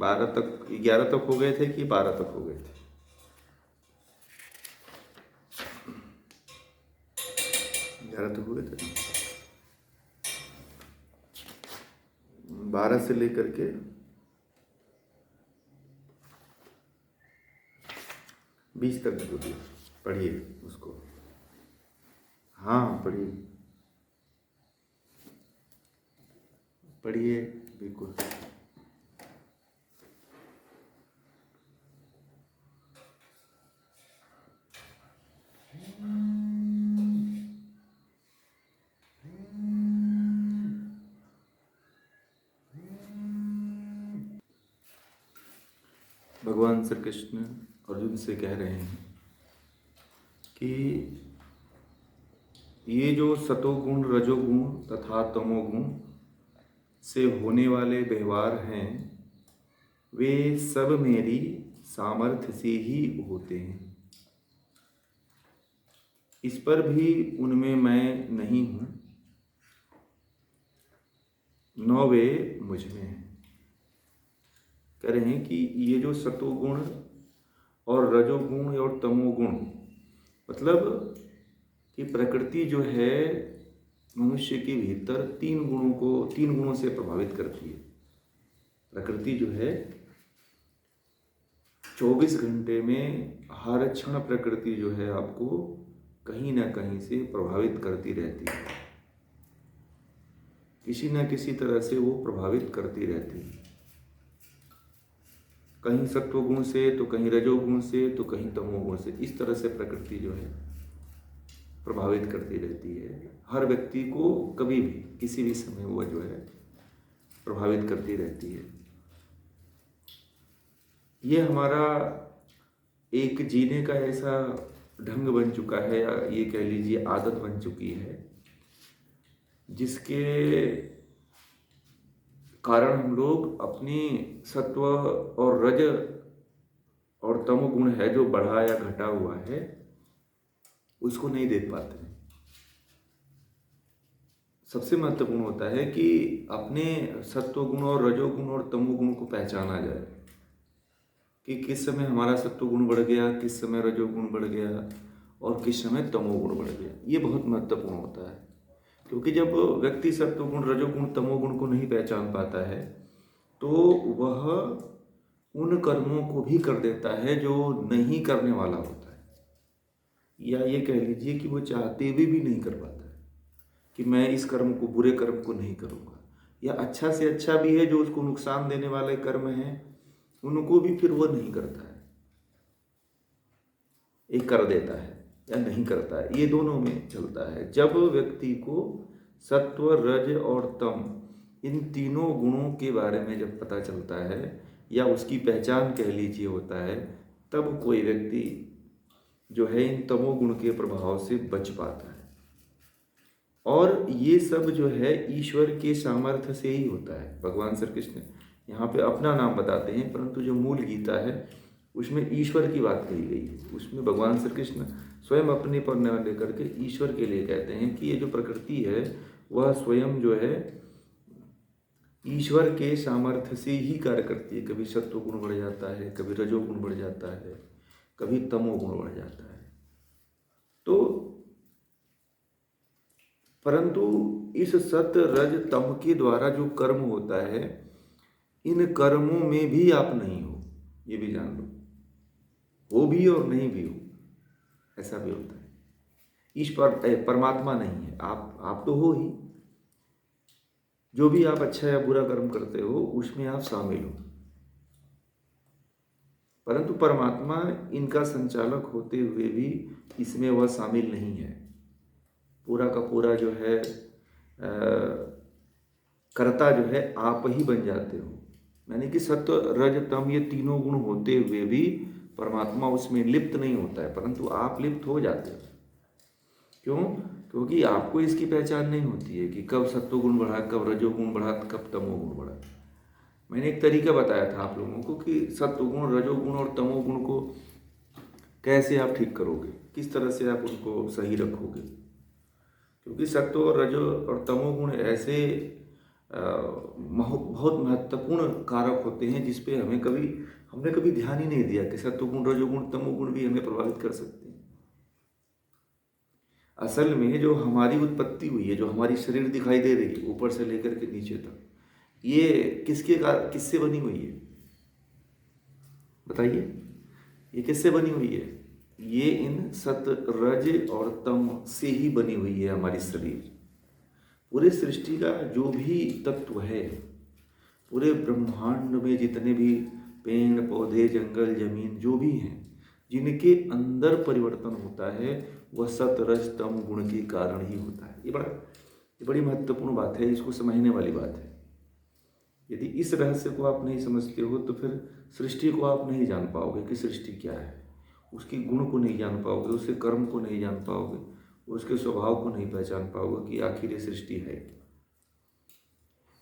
12 तक, 11 तक हो गए थे कि 12 तक हो गए थे? 11 तक हो गए थे। 12 से लेकर के 20 तक बोलिए, पढ़िए उसको। हाँ पढ़िए, पढ़िए बिल्कुल। भगवान श्री कृष्ण अर्जुन से कह रहे हैं कि ये जो सतोगुण, रजोगुण तथा तमोगुण से होने वाले व्यवहार हैं, वे सब मेरी सामर्थ्य से ही होते हैं। इस पर भी उनमें मैं नहीं हूँ, न वे मुझ में हैं। कह रहे हैं कि ये जो सतोगुण और रजोगुण और तमोगुण, मतलब कि प्रकृति जो है मनुष्य के भीतर तीन गुणों से प्रभावित करती है। प्रकृति जो है 24 घंटे में हर क्षण प्रकृति जो है आपको कहीं ना कहीं से प्रभावित करती रहती है, किसी न किसी तरह से वो प्रभावित करती रहती है। कहीं सत्वगुण से तो कहीं रजोगुण से तो कहीं तमोगुण से, इस तरह से प्रकृति जो है प्रभावित करती रहती है। हर व्यक्ति को कभी भी किसी भी समय वो जो है प्रभावित करती रहती है। ये हमारा एक जीने का ऐसा ढंग बन चुका है, या ये कह लीजिए आदत बन चुकी है, जिसके कारण हम लोग अपनी सत्व और रज और तमोगुण है जो बढ़ा या घटा हुआ है उसको नहीं देख पाते हैं। सबसे महत्वपूर्ण होता है कि अपने सत्वगुण और रजोगुण और तमोगुण को पहचाना जाए कि किस समय हमारा सत्वगुण बढ़ गया, किस समय रजोगुण बढ़ गया और किस समय तमोगुण बढ़ गया। ये बहुत महत्वपूर्ण होता है, क्योंकि जब व्यक्ति सत्वगुण, रजोगुण, तमोगुण को नहीं पहचान पाता है तो वह उन कर्मों को भी कर देता है जो नहीं करने वाला होता है, या ये कह लीजिए कि वो चाहते हुए भी नहीं कर पाता है कि मैं इस कर्म को, बुरे कर्म को नहीं करूँगा, या अच्छा से अच्छा भी है जो उसको नुकसान देने वाले कर्म हैं उनको भी फिर वो नहीं करता है। एक कर देता है या नहीं करता है, ये दोनों में चलता है। जब व्यक्ति को सत्व, रज और तम, इन तीनों गुणों के बारे में जब पता चलता है या उसकी पहचान कह लीजिए होता है, तब कोई व्यक्ति जो है इन तमोगुण के प्रभाव से बच पाता है। और ये सब जो है ईश्वर के सामर्थ्य से ही होता है। भगवान श्री कृष्ण यहाँ पे अपना नाम बताते हैं, परंतु जो मूल गीता है उसमें ईश्वर की बात कही गई है। उसमें भगवान श्री कृष्ण स्वयं अपने पर न लेकर के ईश्वर के लिए कहते हैं कि ये जो प्रकृति है वह स्वयं जो है ईश्वर के सामर्थ्य से ही कार्य करती है। कभी सत्वगुण बढ़ जाता है, कभी रजोगुण बढ़ जाता है, कभी तमोगुण बढ़ जाता है। तो परंतु इस सत, रज, तम के द्वारा जो कर्म होता है, इन कर्मों में भी आप नहीं हो, ये भी जान लो। हो भी और नहीं भी हो, ऐसा भी होता है। ईश्वर परमात्मा नहीं है, आप तो हो ही। जो भी आप अच्छा या बुरा कर्म करते हो उसमें आप शामिल हो, परंतु परमात्मा इनका संचालक होते हुए भी इसमें वह शामिल नहीं है। पूरा का पूरा जो है कर्ता जो है आप ही बन जाते हो। यानी कि सत्व, रज, तम ये तीनों गुण होते हुए भी परमात्मा उसमें लिप्त नहीं होता है, परंतु आप लिप्त हो जाते हो। क्यों? क्योंकि आपको इसकी पहचान नहीं होती है कि कब सत्वगुण बढ़ा, कब रजोगुण बढ़ा, कब तमोगुण बढ़ा। मैंने एक तरीका बताया था आप लोगों को कि सत्वगुण, रजोगुण और तमोगुण को कैसे आप ठीक करोगे, किस तरह से आप उनको सही रखोगे। क्योंकि सत्व और रजो और तमोगुण ऐसे बहुत महत्वपूर्ण कारक होते हैं जिस पे हमने कभी ध्यान ही नहीं दिया कि सत्वगुण रजोगुण तमोगुण भी हमें प्रभावित कर सकते हैं। असल में जो हमारी उत्पत्ति हुई है, जो हमारी शरीर दिखाई दे रही है ऊपर से लेकर के नीचे तक, ये किससे बनी हुई है बताइए? ये किससे बनी हुई है? ये इन सत रज और तम से ही बनी हुई है हमारी शरीर। पूरे सृष्टि का जो भी तत्व है, पूरे ब्रह्मांड में जितने भी पेड़ पौधे जंगल जमीन जो भी हैं, जिनके अंदर परिवर्तन होता है वह सत रज तम गुण के कारण ही होता है। ये बड़ी महत्वपूर्ण बात है, इसको समझने वाली बात है। यदि इस रहस्य को आप नहीं समझते हो तो फिर सृष्टि को आप नहीं जान पाओगे कि सृष्टि क्या है, उसके गुण को नहीं जान पाओगे, उसके कर्म को नहीं जान पाओगे, उसके स्वभाव को नहीं पहचान पाओगे कि आखिर ये सृष्टि है।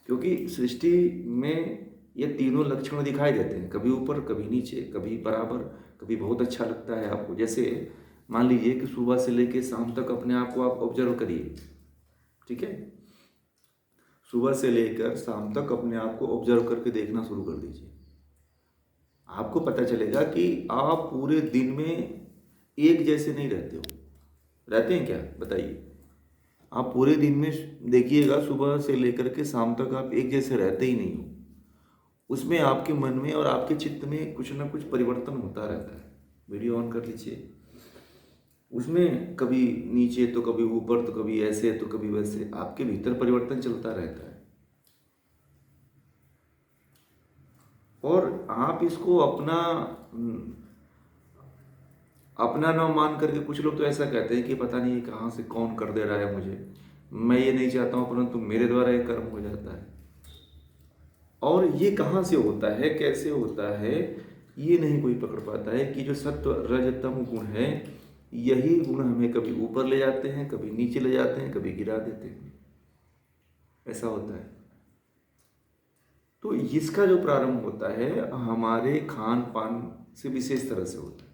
क्योंकि सृष्टि में ये तीनों लक्षण दिखाई देते हैं, कभी ऊपर कभी नीचे, कभी बराबर, कभी बहुत अच्छा लगता है आपको। जैसे मान लीजिए कि सुबह से लेकर शाम तक अपने आप को आप ऑब्जर्व करिए, ठीक है? सुबह से लेकर शाम तक अपने आप को ऑब्जर्व करके देखना शुरू कर दीजिए। आपको पता चलेगा कि आप पूरे दिन में एक जैसे नहीं रहते हो। रहते हैं क्या बताइए? आप पूरे दिन में देखिएगा, सुबह से लेकर के शाम तक आप एक जैसे रहते ही नहीं हो। उसमें आपके मन में और आपके चित्त में कुछ ना कुछ परिवर्तन होता रहता है। वीडियो ऑन कर लीजिए, उसमें कभी नीचे तो कभी ऊपर, तो कभी ऐसे तो कभी वैसे, आपके भीतर परिवर्तन चलता रहता है। और आप इसको अपना न मान करके, कुछ लोग तो ऐसा कहते हैं कि पता नहीं कहाँ से कौन कर दे रहा है मुझे, मैं ये नहीं चाहता हूँ परंतु मेरे द्वारा ये कर्म हो जाता है। और ये कहाँ से होता है, कैसे होता है, ये नहीं कोई पकड़ पाता है कि जो सत्व रज तम गुण है, यही गुण हमें कभी ऊपर ले जाते हैं, कभी नीचे ले जाते हैं, कभी गिरा देते हैं। ऐसा होता है। तो इसका जो प्रारंभ होता है हमारे खान पान से विशेष तरह से होता है।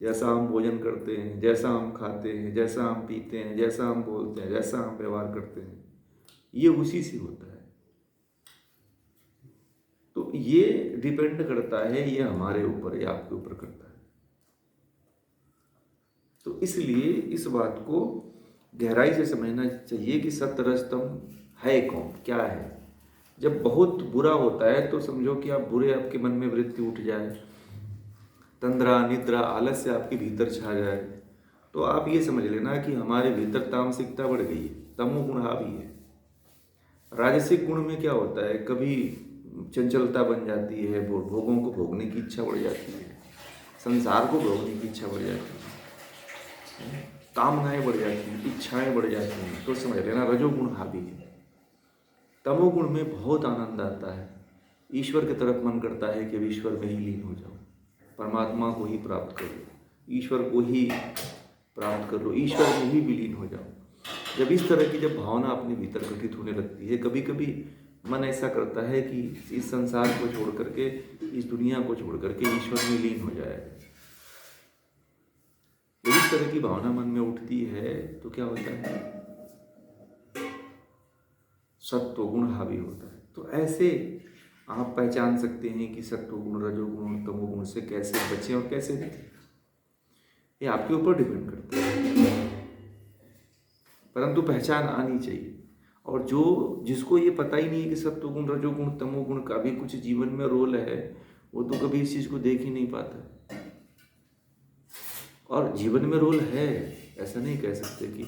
जैसा हम भोजन करते हैं, जैसा हम खाते हैं, जैसा हम पीते हैं, जैसा हम बोलते हैं, जैसा हम व्यवहार करते हैं, ये उसी से होता है। तो ये डिपेंड करता है, ये हमारे ऊपर या आपके ऊपर करता है। तो इसलिए इस बात को गहराई से समझना चाहिए कि सत्य रजतम है कौन, क्या है। जब बहुत बुरा होता है तो समझो कि आप बुरे, आपके मन में वृत्ति उठ जाए, तंद्रा निद्रा आलस्य आपके भीतर छा जाए, तो आप ये समझ लेना कि हमारे भीतर तामसिकता बढ़ गई है, तमोगुण हावी है। राजसिक गुण में क्या होता है, कभी चंचलता बन जाती है, भोगों को भोगने की इच्छा बढ़ जाती है, संसार को भोगने की इच्छा बढ़ जाती है, कामनाएं बढ़ जाती हैं, इच्छाएं बढ़ जाती हैं, तो समझ लेना रजोगुण हावी है। तमोगुण में बहुत आनंद आता है, ईश्वर की तरफ मन करता है कि ईश्वर में ही लीन हो जाओ, परमात्मा को ही प्राप्त कर लो, ईश्वर को ही प्राप्त कर लो, ईश्वर में ही विलीन हो जाओ। जब इस तरह की जब भावना अपने भीतर घटित होने लगती है, कभी कभी मन ऐसा करता है कि इस संसार को छोड़ करके, इस दुनिया को छोड़ करके ईश्वर में लीन हो जाए। जब इस तरह की भावना मन में उठती है तो क्या होता है, सत्व गुण हावी होता है। तो ऐसे आप पहचान सकते हैं कि सत्व गुण रजोगुण तमोगुण से कैसे बचें और कैसे नहीं, ये आपके ऊपर डिपेंड करता है, परंतु पहचान आनी चाहिए। और जिसको ये पता ही नहीं है कि सत्वगुण रजोगुण तमोगुण का भी कुछ जीवन में रोल है, वो तो कभी इस चीज को देख ही नहीं पाता। और जीवन में रोल है, ऐसा नहीं कह सकते कि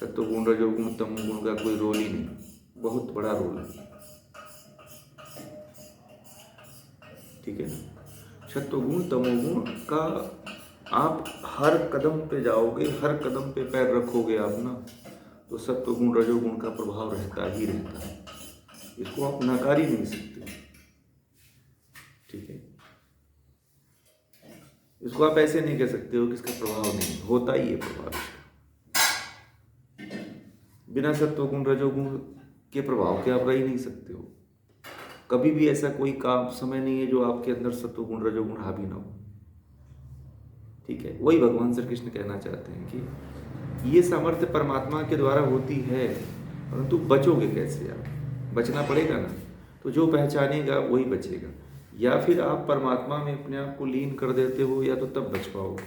सत्वगुण रजोगुण तमोगुण का कोई रोल ही नहीं, बहुत बड़ा रोल है, ठीक है। सत्वगुण तमोगुण का आप हर कदम पे जाओगे, हर कदम पे पैर रखोगे आप ना, तो सत्वगुण रजोगुण का प्रभाव रहता ही रहता है, इसको आप नकार ही नहीं सकते, ठीक है। इसको आप ऐसे नहीं कह सकते हो कि इसका प्रभाव नहीं, होता ही है प्रभाव इसका। बिना सत्वगुण रजोगुण के प्रभाव के आप रह ही नहीं सकते हो। कभी भी ऐसा कोई काम समय नहीं है जो आपके अंदर सत्वगुण रजोगुण हावी ना हो, ठीक है। वही भगवान श्री कृष्ण कहना चाहते हैं कि ये सामर्थ्य परमात्मा के द्वारा होती है, परंतु बचोगे कैसे आप, बचना पड़ेगा ना। तो जो पहचानेगा वही बचेगा। या फिर आप परमात्मा में अपने आप को लीन कर देते हो, या तो तब बच पाओगे।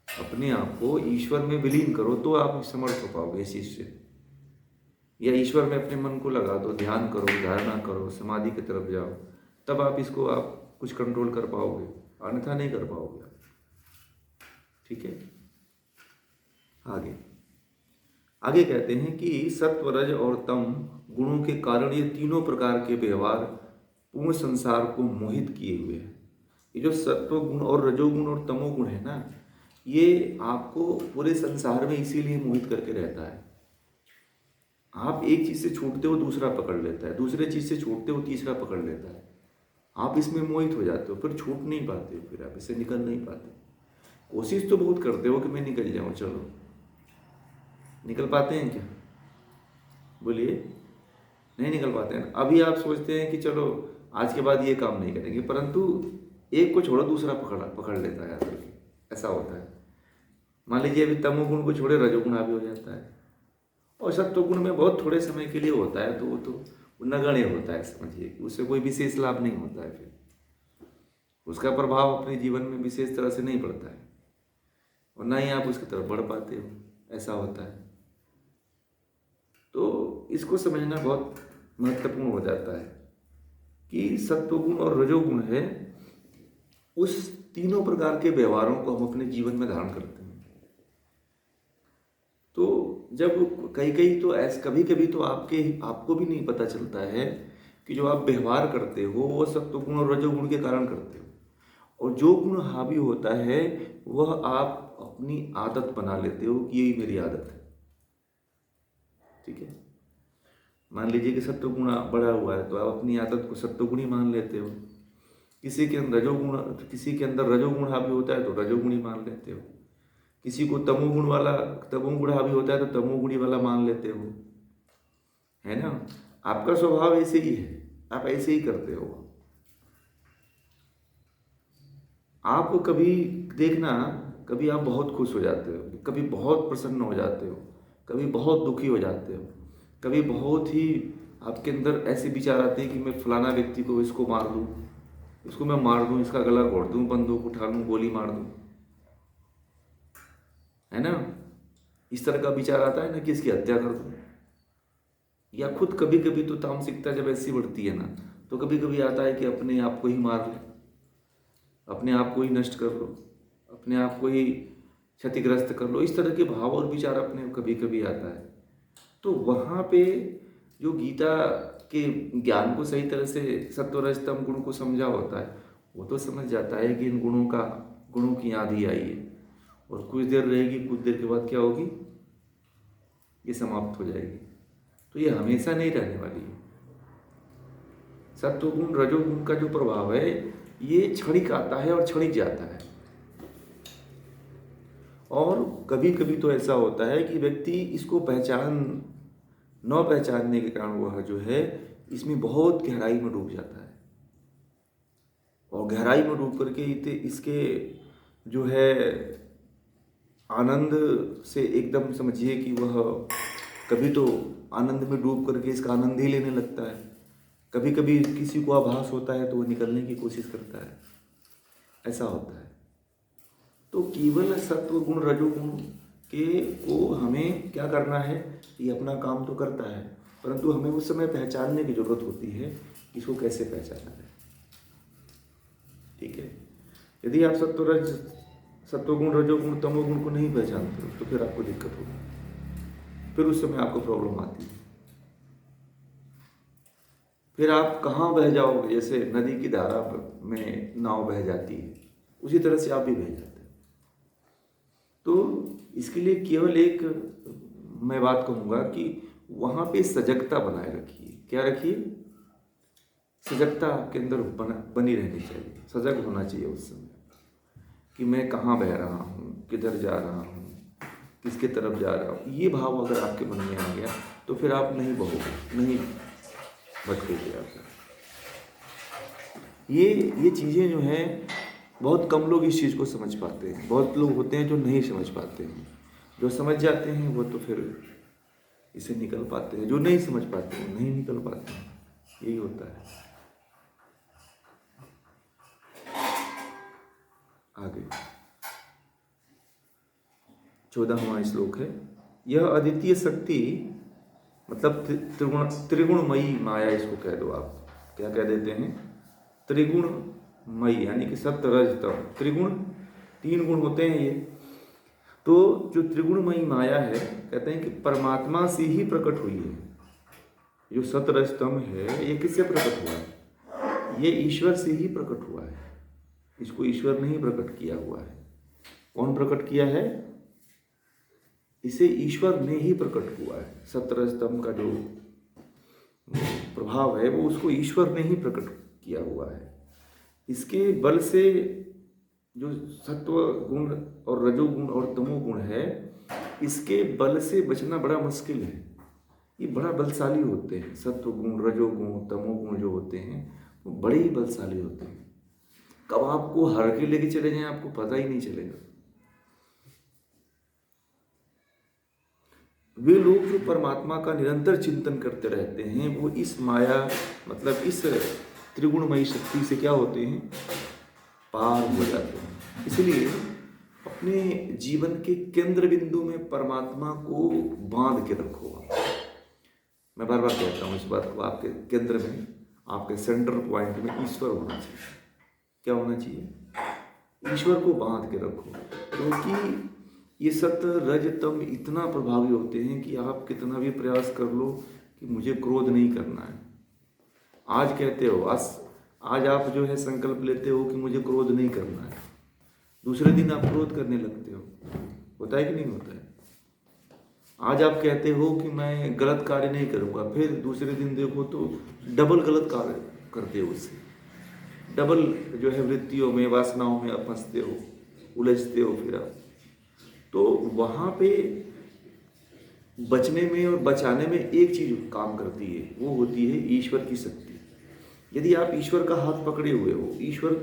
अपने आप को ईश्वर में विलीन करो तो आप समर्थ हो पाओगे इस चीज से। या ईश्वर में अपने मन को लगा दो, ध्यान करो, धारणा करो, समाधि की तरफ जाओ, तब आप इसको आप कुछ कंट्रोल कर पाओगे, अन्यथा नहीं कर पाओगे। ठीक है। आगे आगे कहते हैं कि सत्व, रज और तम गुणों के कारण ये तीनों प्रकार के व्यवहार पूर्ण संसार को मोहित किए हुए हैं। ये जो सत्व गुण और रजोगुण और तमोगुण है ना, ये आपको पूरे संसार में इसीलिए मोहित करके रहता है। आप एक चीज से छूटते हो, दूसरा पकड़ लेता है, दूसरे चीज से छूटते हो, तीसरा पकड़ लेता है। आप इसमें मोहित हो जाते हो, फिर छूट नहीं पाते हो, फिर आप इससे निकल नहीं पाते। कोशिश तो बहुत करते हो कि मैं निकल जाऊं, चलो निकल पाते हैं क्या? बोलिए, नहीं निकल पाते हैं। अभी आप सोचते हैं कि चलो आज के बाद ये काम नहीं करेंगे, परंतु एक को छोड़ो दूसरा पकड़ लेता है आदमी। ऐसा होता है। मान लीजिए अभी तमोगुण को छोड़े रजोगुण हावी हो जाता है, और सत्वगुण में बहुत थोड़े समय के लिए होता है, तो वो तो नगण्य होता है, समझिए, उससे कोई विशेष लाभ नहीं होता है। फिर उसका प्रभाव अपने जीवन में विशेष तरह से नहीं पड़ता है, और ना ही आप उसकी तरफ बढ़ पाते हो, ऐसा होता है। तो इसको समझना बहुत महत्वपूर्ण हो जाता है कि सत्वगुण और रजोगुण है, उस तीनों प्रकार के व्यवहारों को हम अपने जीवन में धारण करते हैं। तो जब कई तो ऐसे कभी कभी तो आपको भी नहीं पता चलता है कि जो आप व्यवहार करते हो वो सत्वगुण और रजोगुण के कारण करते हो, और जो गुण हावी होता है वह आप अपनी आदत बना लेते हो कि यही मेरी आदत है। ठीक है। मान लीजिए कि सत्वगुण बढ़ा हुआ है, तो आप अपनी आदत को सत्वगुण ही मान लेते हो। किसी के अंदर रजोगुण हावी होता है तो रजोगुण ही मान लेते हो। किसी को तमोगुण हावी होता है तो तमोगुणी वाला मान लेते हो, है ना। आपका स्वभाव ऐसे ही है, आप ऐसे ही करते हो। आप कभी देखना, कभी आप बहुत खुश हो जाते हो, कभी बहुत प्रसन्न हो जाते हो, कभी बहुत दुखी हो जाते हो, कभी बहुत ही आपके अंदर ऐसे विचार आते हैं कि मैं फलाना व्यक्ति को इसको मार दूं, इसको मैं मार दूं, इसका गला घोट दूं, बंदूक उठा लूं, गोली मार दूं, है ना। इस तरह का विचार आता है ना कि इसकी हत्या कर दूं। या खुद कभी कभी तो तामसिकता जब ऐसी बढ़ती है ना, तो कभी कभी आता है कि अपने आप को ही मार ले, अपने आप को ही नष्ट कर लो, अपने आप को ही क्षतिग्रस्त कर लो। इस तरह के भाव और विचार अपने कभी कभी आता है। तो वहाँ पे जो गीता के ज्ञान को सही तरह से सत्व रज तम गुण को समझा होता है, वो तो समझ जाता है कि इन गुणों की आंधी आई है, और कुछ देर रहेगी, कुछ देर के बाद क्या होगी, ये समाप्त हो जाएगी। तो ये हमेशा नहीं रहने वाली है। सत्वगुण रजोगुण का जो प्रभाव है ये क्षणिक आता है और क्षणिक जाता है। और कभी कभी तो ऐसा होता है कि व्यक्ति इसको न पहचानने के कारण वह जो है इसमें बहुत गहराई में डूब जाता है, और गहराई में डूब करके इसके जो है आनंद से एकदम समझिए कि वह कभी तो आनंद में डूब करके इसका आनंद ही लेने लगता है, कभी कभी किसी को आभास होता है तो वो निकलने की कोशिश करता है, ऐसा होता है। तो केवल सत्व गुण रजोगुण को हमें क्या करना है, ये अपना काम तो करता है, परंतु हमें उस समय पहचानने की जरूरत होती है कि इसको कैसे पहचाना है। ठीक है। यदि आप सत्वगुण रजोगुण तमोगुण को नहीं पहचानते हो तो फिर आपको दिक्कत होगी, फिर उस समय आपको प्रॉब्लम आती है। फिर आप कहाँ बह जाओगे, जैसे नदी की धारा में नाव बह जाती है, उसी तरह से आप भी बह जाते हैं। तो इसके लिए केवल एक मैं बात कहूँगा कि वहाँ पे सजगता बनाए रखिए। क्या रखिए? सजगता आपके अंदर बनी रहनी चाहिए, सजग होना चाहिए उस समय कि मैं कहाँ बह रहा हूँ, किधर जा रहा हूँ, किसके तरफ जा रहा हूँ। ये भाव अगर आपके मन में आ गया तो फिर आप नहीं बहोगे, नहीं भटकोगे आप। ये चीज़ें जो हैं बहुत कम लोग इस चीज़ को समझ पाते हैं, बहुत लोग होते हैं जो नहीं समझ पाते हैं। जो समझ जाते हैं वो तो फिर इसे निकल पाते हैं, जो नहीं समझ पाते वो नहीं निकल पाते हैं। यही होता है। आगे 14वां श्लोक है। यह अद्वितीय शक्ति मतलब त्रिगुणमयी माया, इसको कह दो आप। क्या कह देते हैं? त्रिगुणमयी, यानी कि सत्य रज तम। त्रिगुण, 3 गुण होते हैं ये। तो जो त्रिगुणमयी माया है, कहते हैं कि परमात्मा से ही प्रकट हुई है। जो सत्य रज तम है, ये किससे प्रकट हुआ है? ये ईश्वर से ही प्रकट हुआ है। इसको ईश्वर ने ही प्रकट किया हुआ है। कौन प्रकट किया है? इसे ईश्वर ने ही प्रकट हुआ है। सत्य रज तम का जो प्रभाव है, वो उसको ईश्वर ने ही प्रकट किया हुआ है। इसके बल से जो सत्व गुण और रजोगुण और तमोगुण है, इसके बल से बचना बड़ा मुश्किल है। ये बड़ा बलशाली होते हैं। सत्व गुण, रजोगुण, तमोगुण जो होते हैं वो बड़े ही बलशाली होते हैं। कब आपको हर के लेके चले जाएं आपको पता ही नहीं चलेगा। वे लोग जो परमात्मा का निरंतर चिंतन करते रहते हैं, वो इस माया मतलब इस त्रिगुणमयी शक्ति से क्या होते हैं? पार हो जाते हैं। इसलिए अपने जीवन के केंद्र बिंदु में परमात्मा को बांध के रखो। मैं बार बार कहता हूँ इस बात को, आपके केंद्र में, आपके सेंटर पॉइंट में ईश्वर होना चाहिए। क्या होना चाहिए? ईश्वर को बांध के रखो, क्योंकि ये सत्य रज तम इतना प्रभावी होते हैं कि आप कितना भी प्रयास कर लो कि मुझे क्रोध नहीं करना है। आज कहते हो, आज आप जो है संकल्प लेते हो कि मुझे क्रोध नहीं करना है, दूसरे दिन आप क्रोध करने लगते हो। होता है कि नहीं होता है? आज आप कहते हो कि मैं गलत कार्य नहीं करूँगा, फिर दूसरे दिन देखो तो डबल गलत कार्य करते हो। उससे डबल जो है वृत्तियों में, वासनाओं में आप फंसते हो, उलझते हो। फिर आप तो वहाँ पे बचने में और बचाने में एक चीज काम करती है, वो होती है ईश्वर की शक्ति। यदि आप ईश्वर का हाथ पकड़े हुए हो, ईश्वर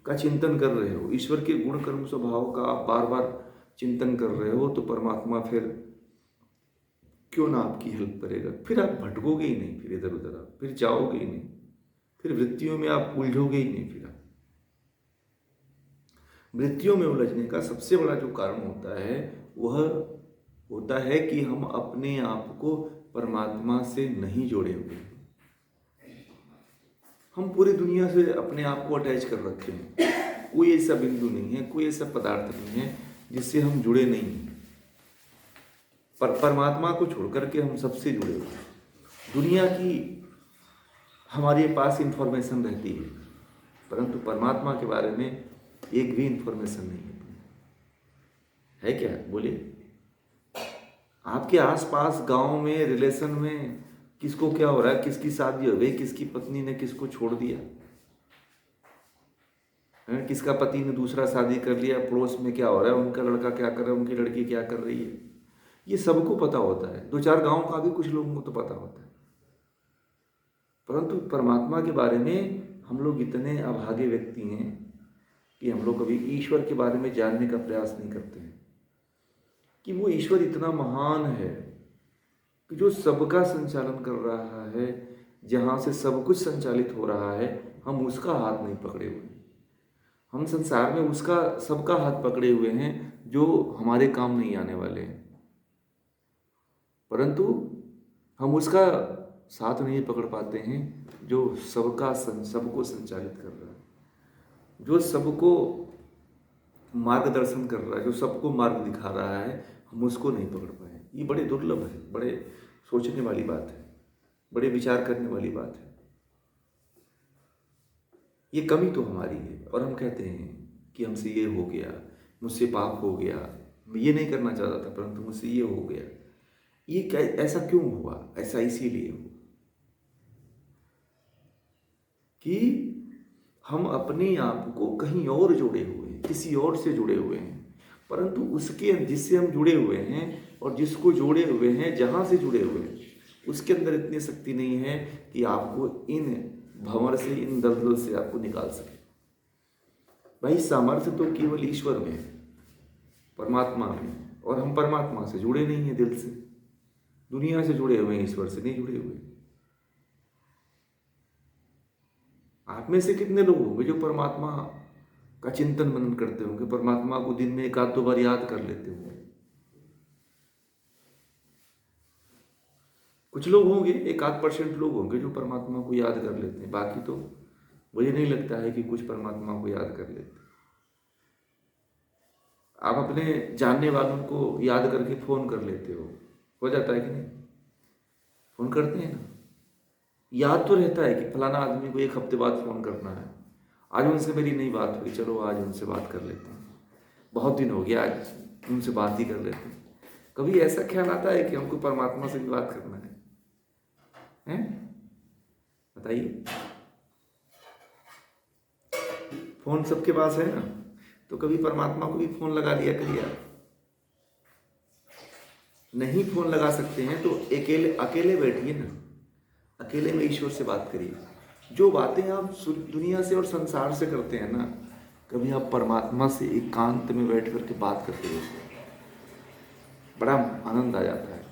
का चिंतन कर रहे हो, ईश्वर के गुण कर्म स्वभाव का आप बार बार चिंतन कर रहे हो, तो परमात्मा फिर क्यों ना आपकी हेल्प करेगा। फिर आप भटकोगे ही नहीं, फिर इधर उधर आप फिर जाओगे ही नहीं, फिर वृत्तियों में आप उलझोगे ही नहीं। फिर आप वृत्तियों में उलझने का सबसे बड़ा जो कारण होता है, वह होता है कि हम अपने आप को परमात्मा से नहीं जोड़े हुए। हम पूरी दुनिया से अपने आप को अटैच कर रखे हैं। कोई ऐसा बिंदु नहीं है, कोई ऐसा पदार्थ नहीं है जिससे हम जुड़े नहीं हैं। पर परमात्मा को छोड़ करके हम सबसे जुड़े हुए हैं। दुनिया की हमारे पास इंफॉर्मेशन रहती है, परंतु परमात्मा के बारे में एक भी इंफॉर्मेशन नहीं है क्या? बोलिए। आपके आसपास गांव में, रिलेशन में किसको क्या हो रहा है, किसकी शादी हो गई, किसकी पत्नी ने किसको छोड़ दिया, किसका पति ने दूसरा शादी कर लिया, पड़ोस में क्या हो रहा है, उनका लड़का क्या कर रहा है, उनकी लड़की क्या कर रही है, ये सबको पता होता है। 2-4 गांव का भी कुछ लोगों को तो पता होता है, परंतु परमात्मा के बारे में हम लोग इतने अभागे व्यक्ति हैं कि हम लोग कभी ईश्वर के बारे में जानने का प्रयास नहीं करते हैं कि वो ईश्वर इतना महान है कि जो सबका संचालन कर रहा है, जहाँ से सब कुछ संचालित हो रहा है, हम उसका हाथ नहीं पकड़े हुए। हम संसार में उसका सबका हाथ पकड़े हुए हैं जो हमारे काम नहीं आने वाले हैं, परंतु हम उसका साथ नहीं पकड़ पाते हैं जो सबको संचालित कर रहा है, जो सबको मार्गदर्शन कर रहा है, जो सबको मार्ग दिखा रहा है, हम उसको नहीं पकड़ पाए। ये बड़े दुर्लभ है, बड़े सोचने वाली बात है, बड़े विचार करने वाली बात है। ये कमी तो हमारी है, और हम कहते हैं कि हमसे ये हो गया, मुझसे पाप हो गया, मैं ये नहीं करना चाहता था परंतु मुझसे ये हो गया। ये ऐसा क्यों हुआ? ऐसा इसीलिए हुआ कि हम अपने आप को कहीं और जोड़े हुए हैं, किसी और से जुड़े हुए हैं, परंतु उसके जिससे हम जुड़े हुए हैं और जिसको जोड़े हुए हैं, जहाँ से जुड़े हुए हैं, उसके अंदर इतनी शक्ति नहीं है कि आपको इन भंवर से, इन दलदल से आपको निकाल सके। भाई सामर्थ्य तो केवल ईश्वर में, परमात्मा में, और हम परमात्मा से जुड़े नहीं हैं दिल से। दुनिया से जुड़े हुए हैं, ईश्वर से नहीं जुड़े हुए। आप में से कितने लोग होंगे जो परमात्मा का चिंतन मनन करते होंगे, परमात्मा को दिन में एक आध दो बार याद कर लेते होंगे? कुछ लोग होंगे, 1-8% लोग होंगे जो परमात्मा को याद कर लेते हैं, बाकी तो मुझे नहीं लगता है कि कुछ परमात्मा को याद कर लेते। आप अपने जानने वालों को याद करके फोन कर लेते हो जाता है कि नहीं? फोन करते हैं ना, याद तो रहता है कि फलाना आदमी को 1 हफ्ते बाद फोन करना है, आज उनसे मेरी नहीं बात हुई, चलो आज उनसे बात कर लेते हैं, बहुत दिन हो गया आज उनसे बात ही कर लेते हैं। कभी ऐसा ख्याल आता है कि हमको परमात्मा से भी बात करना है? बताइए। फोन सबके पास है ना, तो कभी परमात्मा को भी फोन लगा लिया करिए। आप नहीं फोन लगा सकते हैं तो अकेले बैठिए ना, अकेले में ईश्वर से बात करिए। जो बातें आप दुनिया से और संसार से करते हैं ना, कभी आप परमात्मा से एकांत में बैठ करके बात करते रहते, बड़ा आनंद आ जाता है,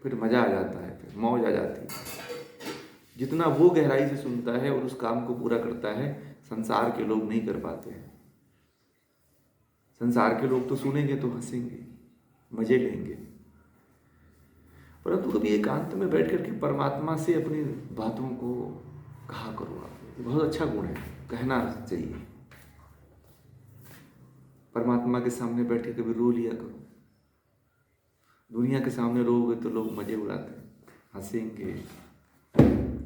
फिर मजा आ जाता है, फिर मौज आ जाती है। जितना वो गहराई से सुनता है और उस काम को पूरा करता है, संसार के लोग नहीं कर पाते हैं। संसार के लोग तो सुनेंगे तो हंसेंगे, मजे लेंगे, परंतु कभी एकांत में बैठ करके परमात्मा से अपनी बातों को कहा करो। आप, बहुत अच्छा गुण है, कहना चाहिए। परमात्मा के सामने बैठ के कभी रो लिया करो। दुनिया के सामने रोओगे तो लोग मजे उड़ाते हैं, हंसेंगे,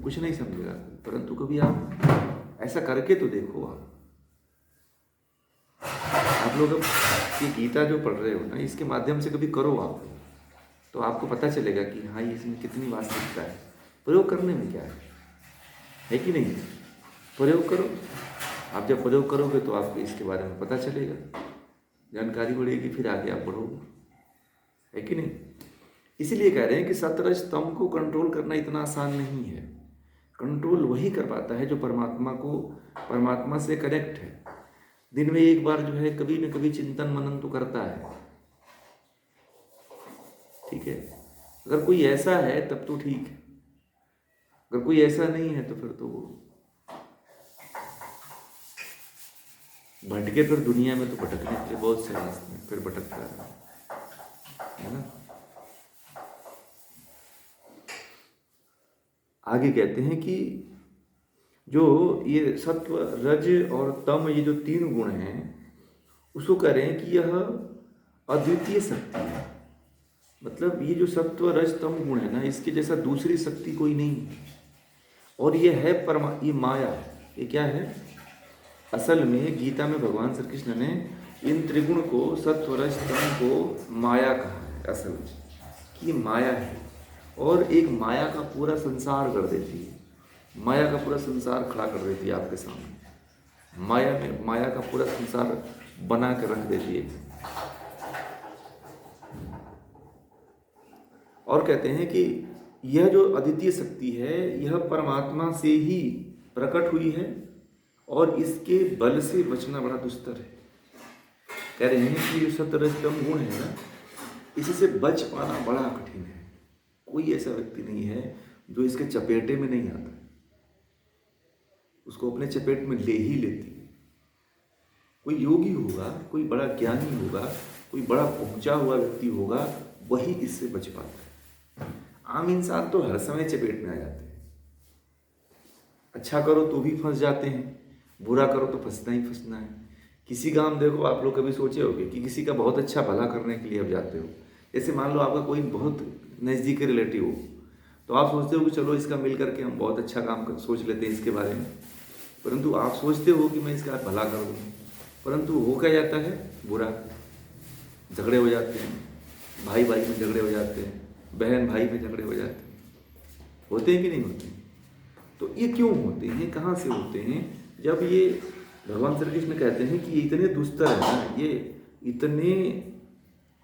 कुछ नहीं समझेगा, परंतु कभी आप ऐसा करके तो देखो। आप लोग अब ये गीता जो पढ़ रहे हो ना, इसके माध्यम से कभी करो आप, तो आपको पता चलेगा कि हाँ, इसमें कितनी वास्तविकता है। प्रयोग करने में क्या है कि नहीं? प्रयोग करो। आप जब प्रयोग करोगे तो आपको इसके बारे में पता चलेगा, जानकारी बढ़ेगी, फिर आगे आप बढ़ोगे, है कि नहीं? इसीलिए कह रहे हैं कि सत्वरज तम को कंट्रोल करना इतना आसान नहीं है। कंट्रोल वही कर पाता है जो परमात्मा से कनेक्ट है। दिन में एक बार जो है कभी न कभी चिंतन मनन तो करता है, ठीक है। अगर कोई ऐसा है तब तो ठीक है, अगर कोई ऐसा नहीं है तो फिर तो वो भटके, फिर दुनिया में तो भटकने के बहुत से रास्ते हैं, फिर भटकता है ना। आगे कहते हैं कि जो ये सत्व रज और तम, ये जो 3 गुण हैं, उसको कह रहे हैं कि यह अद्वितीय शक्ति है। मतलब ये जो सत्व रज तम गुण है ना, इसके जैसा दूसरी शक्ति कोई नहीं है। और ये है ये माया। ये क्या है? असल में गीता में भगवान श्री कृष्ण ने इन त्रिगुण को, सत्व रज तम को माया कहा है। असल में कि माया है, और एक माया का पूरा संसार कर देती है। माया का पूरा संसार खड़ा कर देती है आपके सामने। माया का पूरा संसार बना कर रख देती है। और कहते हैं कि यह जो अद्वितीय शक्ति है, यह परमात्मा से ही प्रकट हुई है, और इसके बल से बचना बड़ा दुस्तर है। कह रहे हैं कि जो सत्वरजतम गुण है ना, इससे बच पाना बड़ा कठिन है। कोई ऐसा व्यक्ति नहीं है जो इसके चपेटे में नहीं आता, उसको अपने चपेट में ले ही लेती है। कोई योगी होगा, कोई बड़ा ज्ञानी होगा, कोई बड़ा पहुंचा हुआ व्यक्ति होगा, वही इससे बच पाता है। आम इंसान तो हर समय चपेट में आ जाते हैं। अच्छा करो तो भी फंस जाते हैं, बुरा करो तो फंसना ही फंसना है। किसी का हम देखो, आप लोग कभी सोचे होंगे कि किसी का बहुत अच्छा भला करने के लिए आप जाते हो। जैसे मान लो आपका कोई बहुत नज़दीकी रिलेटिव हो, तो आप सोचते हो कि चलो इसका मिल करके हम बहुत अच्छा काम सोच लेते हैं इसके बारे में, परंतु आप सोचते हो कि मैं इसका भला कर दूँ, परंतु हो क्या जाता है? बुरा। झगड़े हो जाते हैं, भाई भाई में झगड़े हो जाते हैं, बहन भाई में झगड़े हो जाते हैं। होते हैं कि नहीं होते? तो ये क्यों होते हैं, कहाँ से होते हैं? जब ये भगवान श्री कृष्ण कहते हैं कि ये इतने दुस्तर है ना,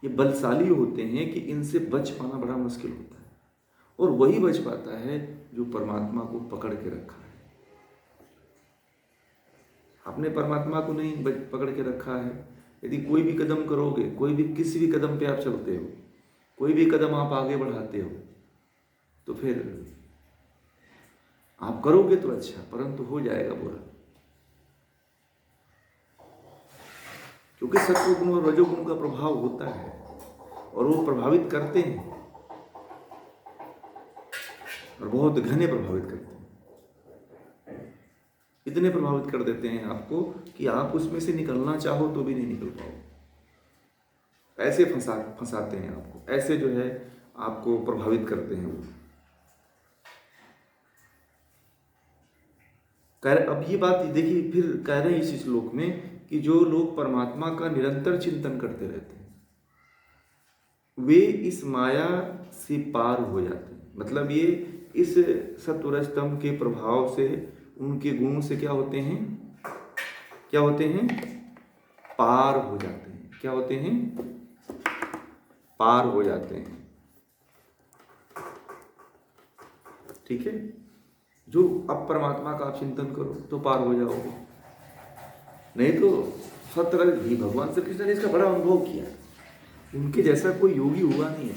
ये बलशाली होते हैं कि इनसे बच पाना बड़ा मुश्किल होता है। और वही बच पाता है जो परमात्मा को पकड़ के रखा है। आपने परमात्मा को नहीं पकड़ के रखा है, यदि कोई भी कदम करोगे, कोई भी किसी भी कदम पे आप चलते हो, कोई भी कदम आप आगे बढ़ाते हो तो फिर आप करोगे तो अच्छा, परंतु हो जाएगा बुरा। क्योंकि सत्व गुण और रजोगुण का प्रभाव होता है और वो प्रभावित करते हैं और बहुत घने प्रभावित करते हैं। इतने प्रभावित कर देते हैं आपको कि आप उसमें से निकलना चाहो तो भी नहीं निकल पाओ। ऐसे फंसाते हैं आपको, ऐसे जो है आपको प्रभावित करते हैं वो। अब ये बात देखिए, फिर कह रहे हैं इस श्लोक में कि जो लोग परमात्मा का निरंतर चिंतन करते रहते हैं वे इस माया से पार हो जाते हैं। मतलब ये इस सत्वरजतम के प्रभाव से, उनके गुणों से क्या होते हैं, क्या होते हैं, पार हो जाते हैं। क्या होते हैं, पार हो जाते हैं। ठीक है, जो अब परमात्मा का आप चिंतन करो तो पार हो जाओगे, नहीं तो सत्वरज ही। भगवान श्री कृष्ण ने इसका बड़ा अनुभव किया, उनके जैसा कोई योगी हुआ नहीं है।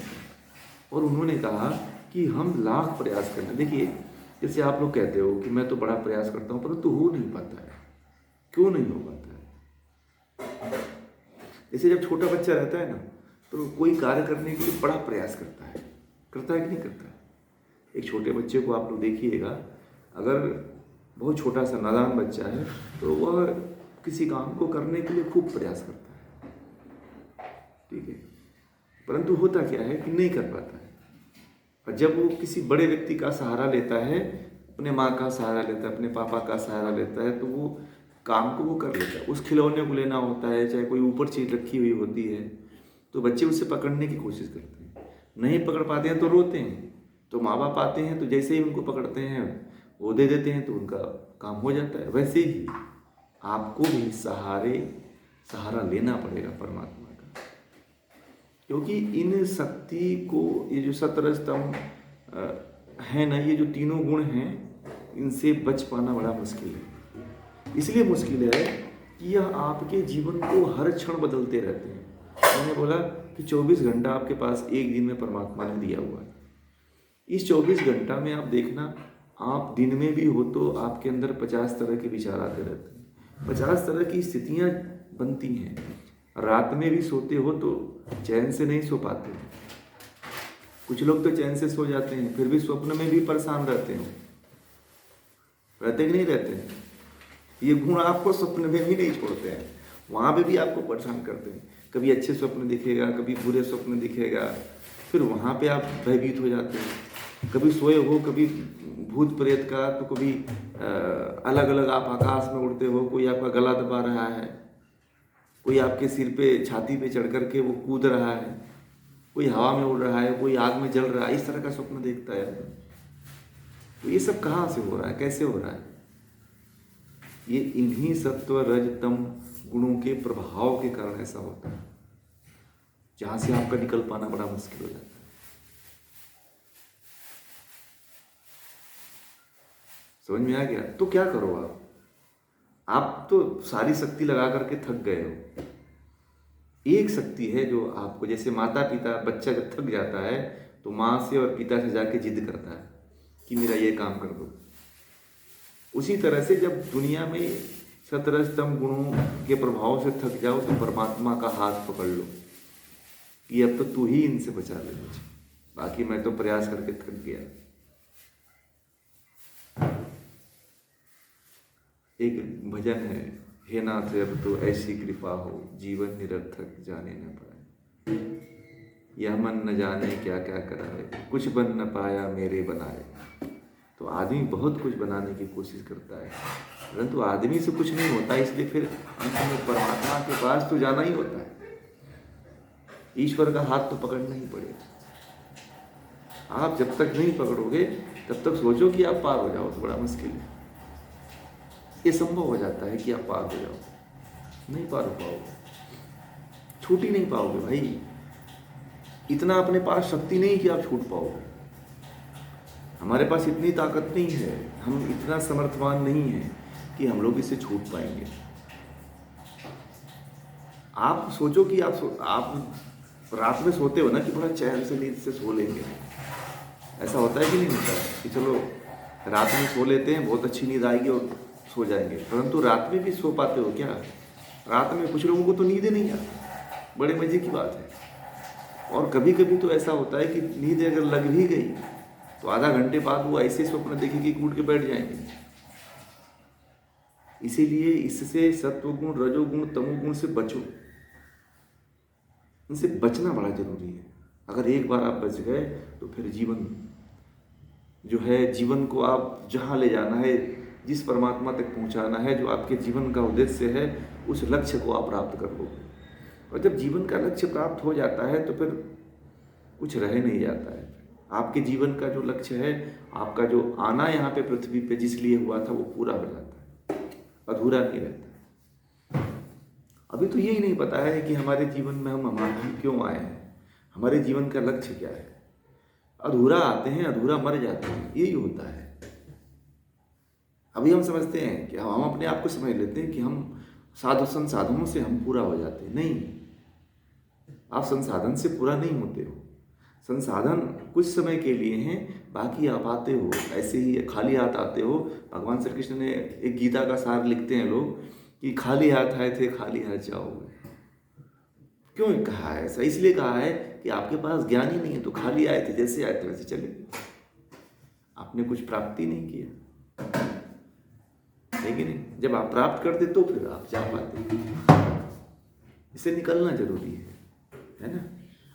और उन्होंने कहा कि हम लाख प्रयास करते। देखिए, जैसे आप लोग कहते हो कि मैं तो बड़ा प्रयास करता हूँ परंतु हो नहीं पाता है। क्यों नहीं हो पाता है? जैसे जब छोटा बच्चा रहता है ना, तो कोई कार्य करने के लिए बड़ा प्रयास करता है कि नहीं करता है? एक छोटे बच्चे को आप लोग देखिएगा, अगर बहुत छोटा सा नादान बच्चा है तो वह किसी काम को करने के लिए खूब प्रयास करता है, ठीक है, परंतु होता क्या है कि नहीं कर पाता है। और जब वो किसी बड़े व्यक्ति का सहारा लेता है, अपने माँ का सहारा लेता है, अपने पापा का सहारा लेता है, तो वो काम को वो कर लेता है। उस खिलौने को लेना होता है, चाहे कोई ऊपर चीज़ रखी हुई होती है, तो बच्चे उससे पकड़ने की कोशिश करते हैं, नहीं पकड़ पाते हैं तो रोते हैं। तो माँ बाप आते हैं तो जैसे ही उनको पकड़ते हैं वो दे देते हैं तो उनका काम हो जाता है। वैसे ही आपको भी सहारा लेना पड़ेगा परमात्मा का, क्योंकि इन शक्ति को, ये जो सत्वरजतम है ना, ये जो तीनों गुण हैं, इनसे बच पाना बड़ा मुश्किल है। इसलिए मुश्किल है कि यह आपके जीवन को हर क्षण बदलते रहते हैं। मैंने बोला कि 24 घंटा आपके पास एक दिन में परमात्मा ने दिया हुआ है। इस 24 घंटा में आप देखना, आप दिन में भी हो तो आपके अंदर 50 तरह के विचार आते रहते हैं, 50 तरह की स्थितियाँ बनती हैं। रात में भी सोते हो तो चैन से नहीं सो पाते। कुछ लोग तो चैन से सो जाते हैं, फिर भी स्वप्न में भी परेशान रहते हैं। रहते कि नहीं रहते हैं? ये गुण आपको स्वप्न में भी नहीं छोड़ते हैं, वहाँ पे भी आपको परेशान करते हैं। कभी अच्छे स्वप्न दिखेगा, कभी बुरे स्वप्न दिखेगा, फिर वहाँ पे आप भयभीत हो जाते हैं। कभी सोए हो, कभी भूत प्रेत का, तो कभी अलग अलग आप आकाश में उड़ते हो, कोई आपका गला दबा रहा है, कोई आपके सिर पे, छाती पे चढ़ करके वो कूद रहा है, कोई हवा में उड़ रहा है, कोई आग में जल रहा है। इस तरह का स्वप्न देखता है। तो ये सब कहाँ से हो रहा है, कैसे हो रहा है? ये इन्हीं सत्व रज तम गुणों के प्रभाव के कारण ऐसा होता है, जहाँ से आपका निकल पाना बड़ा मुश्किल हो जाता है। समझ में आ गया? तो क्या करो आप तो सारी शक्ति लगा करके थक गए हो। एक शक्ति है जो आपको, जैसे माता पिता, बच्चा जब थक जाता है तो माँ से और पिता से जाके जिद करता है कि मेरा ये काम कर दो। उसी तरह से जब दुनिया में सत्वरजतम गुणों के प्रभाव से थक जाओ तो परमात्मा का हाथ पकड़ लो कि अब तो तू ही इनसे बचा ले मुझे, बाकी मैं तो प्रयास करके थक गया। एक भजन है, हे नाथ अब तो ऐसी कृपा हो, जीवन निरर्थक जाने न पाए, यह मन न जाने क्या क्या कराए, कुछ बन न पाया मेरे बनाए। तो आदमी बहुत कुछ बनाने की कोशिश करता है, परंतु आदमी से कुछ नहीं होता, इसलिए फिर अंत में परमात्मा के पास तो जाना ही होता है। ईश्वर का हाथ तो पकड़ना ही पड़ेगा। आप जब तक नहीं पकड़ोगे तब तक सोचो कि आप पार हो जाओ तो बड़ा मुश्किल है। ये संभव हो जाता है कि आप पार हो जाओ, नहीं पार हो पाओगे, छूट ही नहीं पाओगे भाई। इतना अपने पास शक्ति नहीं कि आप छूट पाओगे। हमारे पास इतनी ताकत नहीं है, हम इतना समर्थवान नहीं है कि हम लोग इससे छूट पाएंगे। आप सोचो कि आप रात में सोते हो ना कि बड़ा चैन से नींद से सो लेंगे, ऐसा होता है कि नहीं होता है कि चलो रात में सो लेते हैं, बहुत अच्छी नींद आएगी और सो जाएंगे, परंतु रात में भी सो पाते हो क्या? रात में कुछ लोगों को तो नींद ही नहीं आती, बड़े मजे की बात है। और कभी कभी तो ऐसा होता है कि नींद अगर लग भी गई तो आधा घंटे बाद वो ऐसे स्वप्न देखेंगे कि उठ के बैठ जाएंगे। इसीलिए इससे सत्वगुण, रजोगुण, तमोगुण से बचो, इनसे बचना बड़ा जरूरी है। अगर एक बार आप बच गए तो फिर जीवन जो है, जीवन को आप जहाँ ले जाना है, जिस परमात्मा तक पहुँचाना है, जो आपके जीवन का उद्देश्य है, उस लक्ष्य को आप प्राप्त कर लोगे। और जब जीवन का लक्ष्य प्राप्त हो जाता है तो फिर कुछ रह नहीं जाता है। आपके जीवन का जो लक्ष्य है, आपका जो आना यहाँ पे पृथ्वी पे जिस लिए हुआ था, वो पूरा हो जाता है, अधूरा नहीं रहता। अभी तो यही नहीं पता है कि हमारे जीवन में हम क्यों आए हैं, हमारे जीवन का लक्ष्य क्या है। अधूरा आते हैं, अधूरा मर जाते हैं, यही होता है। अभी हम समझते हैं कि हम अपने आप को समझ लेते हैं कि हम साधु संसाधनों से हम पूरा हो जाते हैं। नहीं, आप संसाधन से पूरा नहीं होते हो। संसाधन कुछ समय के लिए हैं, बाकी आप आते हो ऐसे ही खाली हाथ आते हो। भगवान श्री कृष्ण ने एक गीता का सार लिखते हैं लोग कि खाली हाथ आए थे, खाली हाथ जाओगे। क्यों कहा है ऐसा? इसलिए कहा है कि आपके पास ज्ञान ही नहीं है, तो खाली आए थे, जैसे आए थे वैसे चले, आपने कुछ प्राप्ति नहीं किया, है कि नहीं? जब आप प्राप्त करते तो फिर आप जा पाते, इससे निकलना जरूरी है ना।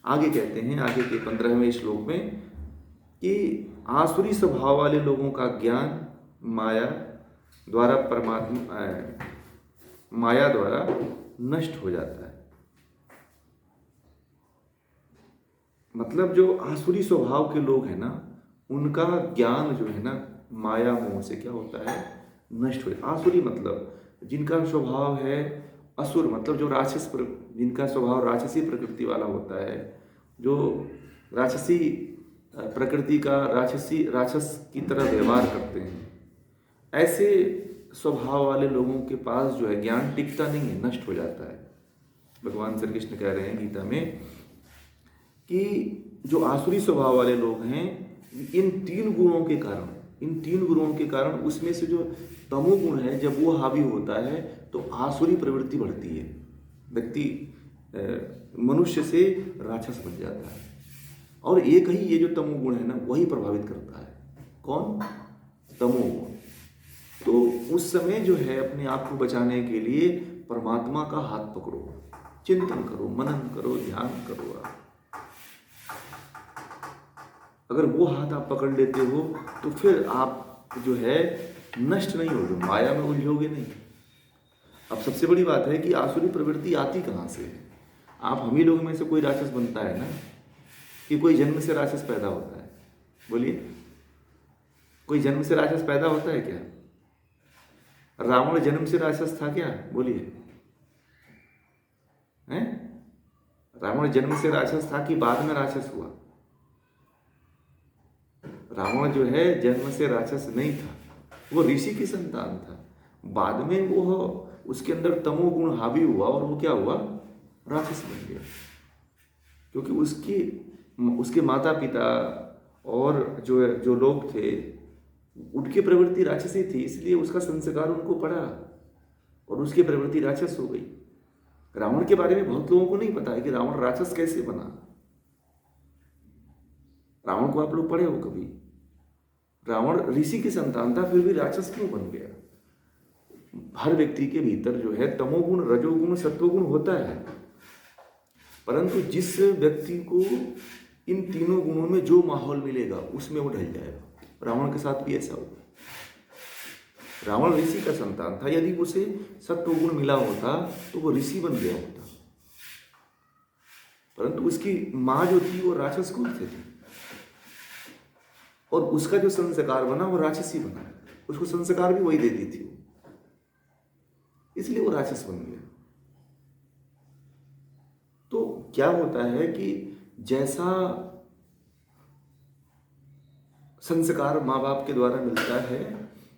आगे कहते हैं, आगे के 15वें श्लोक में कि आसुरी स्वभाव वाले लोगों का ज्ञान माया द्वारा नष्ट हो जाता है। मतलब जो आसुरी स्वभाव के लोग हैं ना, उनका ज्ञान जो है ना, माया मोह से क्या होता है, नष्ट हो। आसुरी मतलब जिनका स्वभाव है असुर, मतलब जो जिनका स्वभाव राक्षसी प्रकृति वाला होता है, जो राक्षसी प्रकृति का राक्षस की तरह व्यवहार करते हैं, ऐसे स्वभाव वाले लोगों के पास जो है ज्ञान टिकता नहीं है, नष्ट हो जाता है। भगवान श्री कृष्ण कह रहे हैं गीता में कि जो आसुरी स्वभाव वाले लोग हैं, इन तीन गुणों के कारण उसमें से जो तमोगुण है, जब वो हावी होता है तो आसुरी प्रवृत्ति बढ़ती है, व्यक्ति मनुष्य से राक्षस बन जाता है। और एक ही ये जो तमोगुण है ना, वही प्रभावित करता है। कौन? तमोगुण। तो उस समय जो है अपने आप को बचाने के लिए परमात्मा का हाथ पकड़ो, चिंतन करो, मनन करो, ध्यान करो। आप अगर वो हाथ आप पकड़ लेते हो तो फिर आप जो है नष्ट नहीं होगे, माया में उलझोगे नहीं। अब सबसे बड़ी बात है कि आसुरी प्रवृत्ति आती कहाँ से है? आप हम ही लोग में से कोई राक्षस बनता है ना, कि कोई जन्म से राक्षस पैदा होता है? बोलिए, कोई जन्म से राक्षस पैदा होता है क्या? रावण जन्म से राक्षस था क्या? बोलिए, हैं? रावण जन्म से राक्षस था कि बाद में राक्षस हुआ? रावण जो है जन्म से राक्षस नहीं था, वो ऋषि की संतान था। बाद में वो उसके अंदर तमोगुण हावी हुआ और वो क्या हुआ? राक्षस बन गया। क्योंकि उसके माता पिता और जो लोग थे, उनकी प्रवृत्ति राक्षसी थी, इसलिए उसका संस्कार उनको पड़ा और उसकी प्रवृत्ति राक्षस हो गई। रावण के बारे में बहुत लोगों को नहीं पता है कि रावण राक्षस कैसे बना। रावण को आप लोग पढ़े हो कभी? रावण ऋषि की संतान था, फिर भी राक्षस क्यों बन गया? हर व्यक्ति के भीतर जो है तमोगुण, रजोगुण, सत्वगुण होता है, परंतु जिस व्यक्ति को इन तीनों गुणों में जो माहौल मिलेगा उसमें वो ढल जाएगा। रावण के साथ भी ऐसा हुआ। रावण ऋषि का संतान था, यदि उसे सत्वगुण मिला होता तो वो ऋषि बन गया होता, परंतु उसकी माँ जो थी वो राक्षस कुल से थी और उसका जो संस्कार बना वो राक्षसी बना। उसको संस्कार भी वही देती थी, इसलिए वो राक्षस बन गया। तो क्या होता है कि जैसा संस्कार माँ बाप के द्वारा मिलता है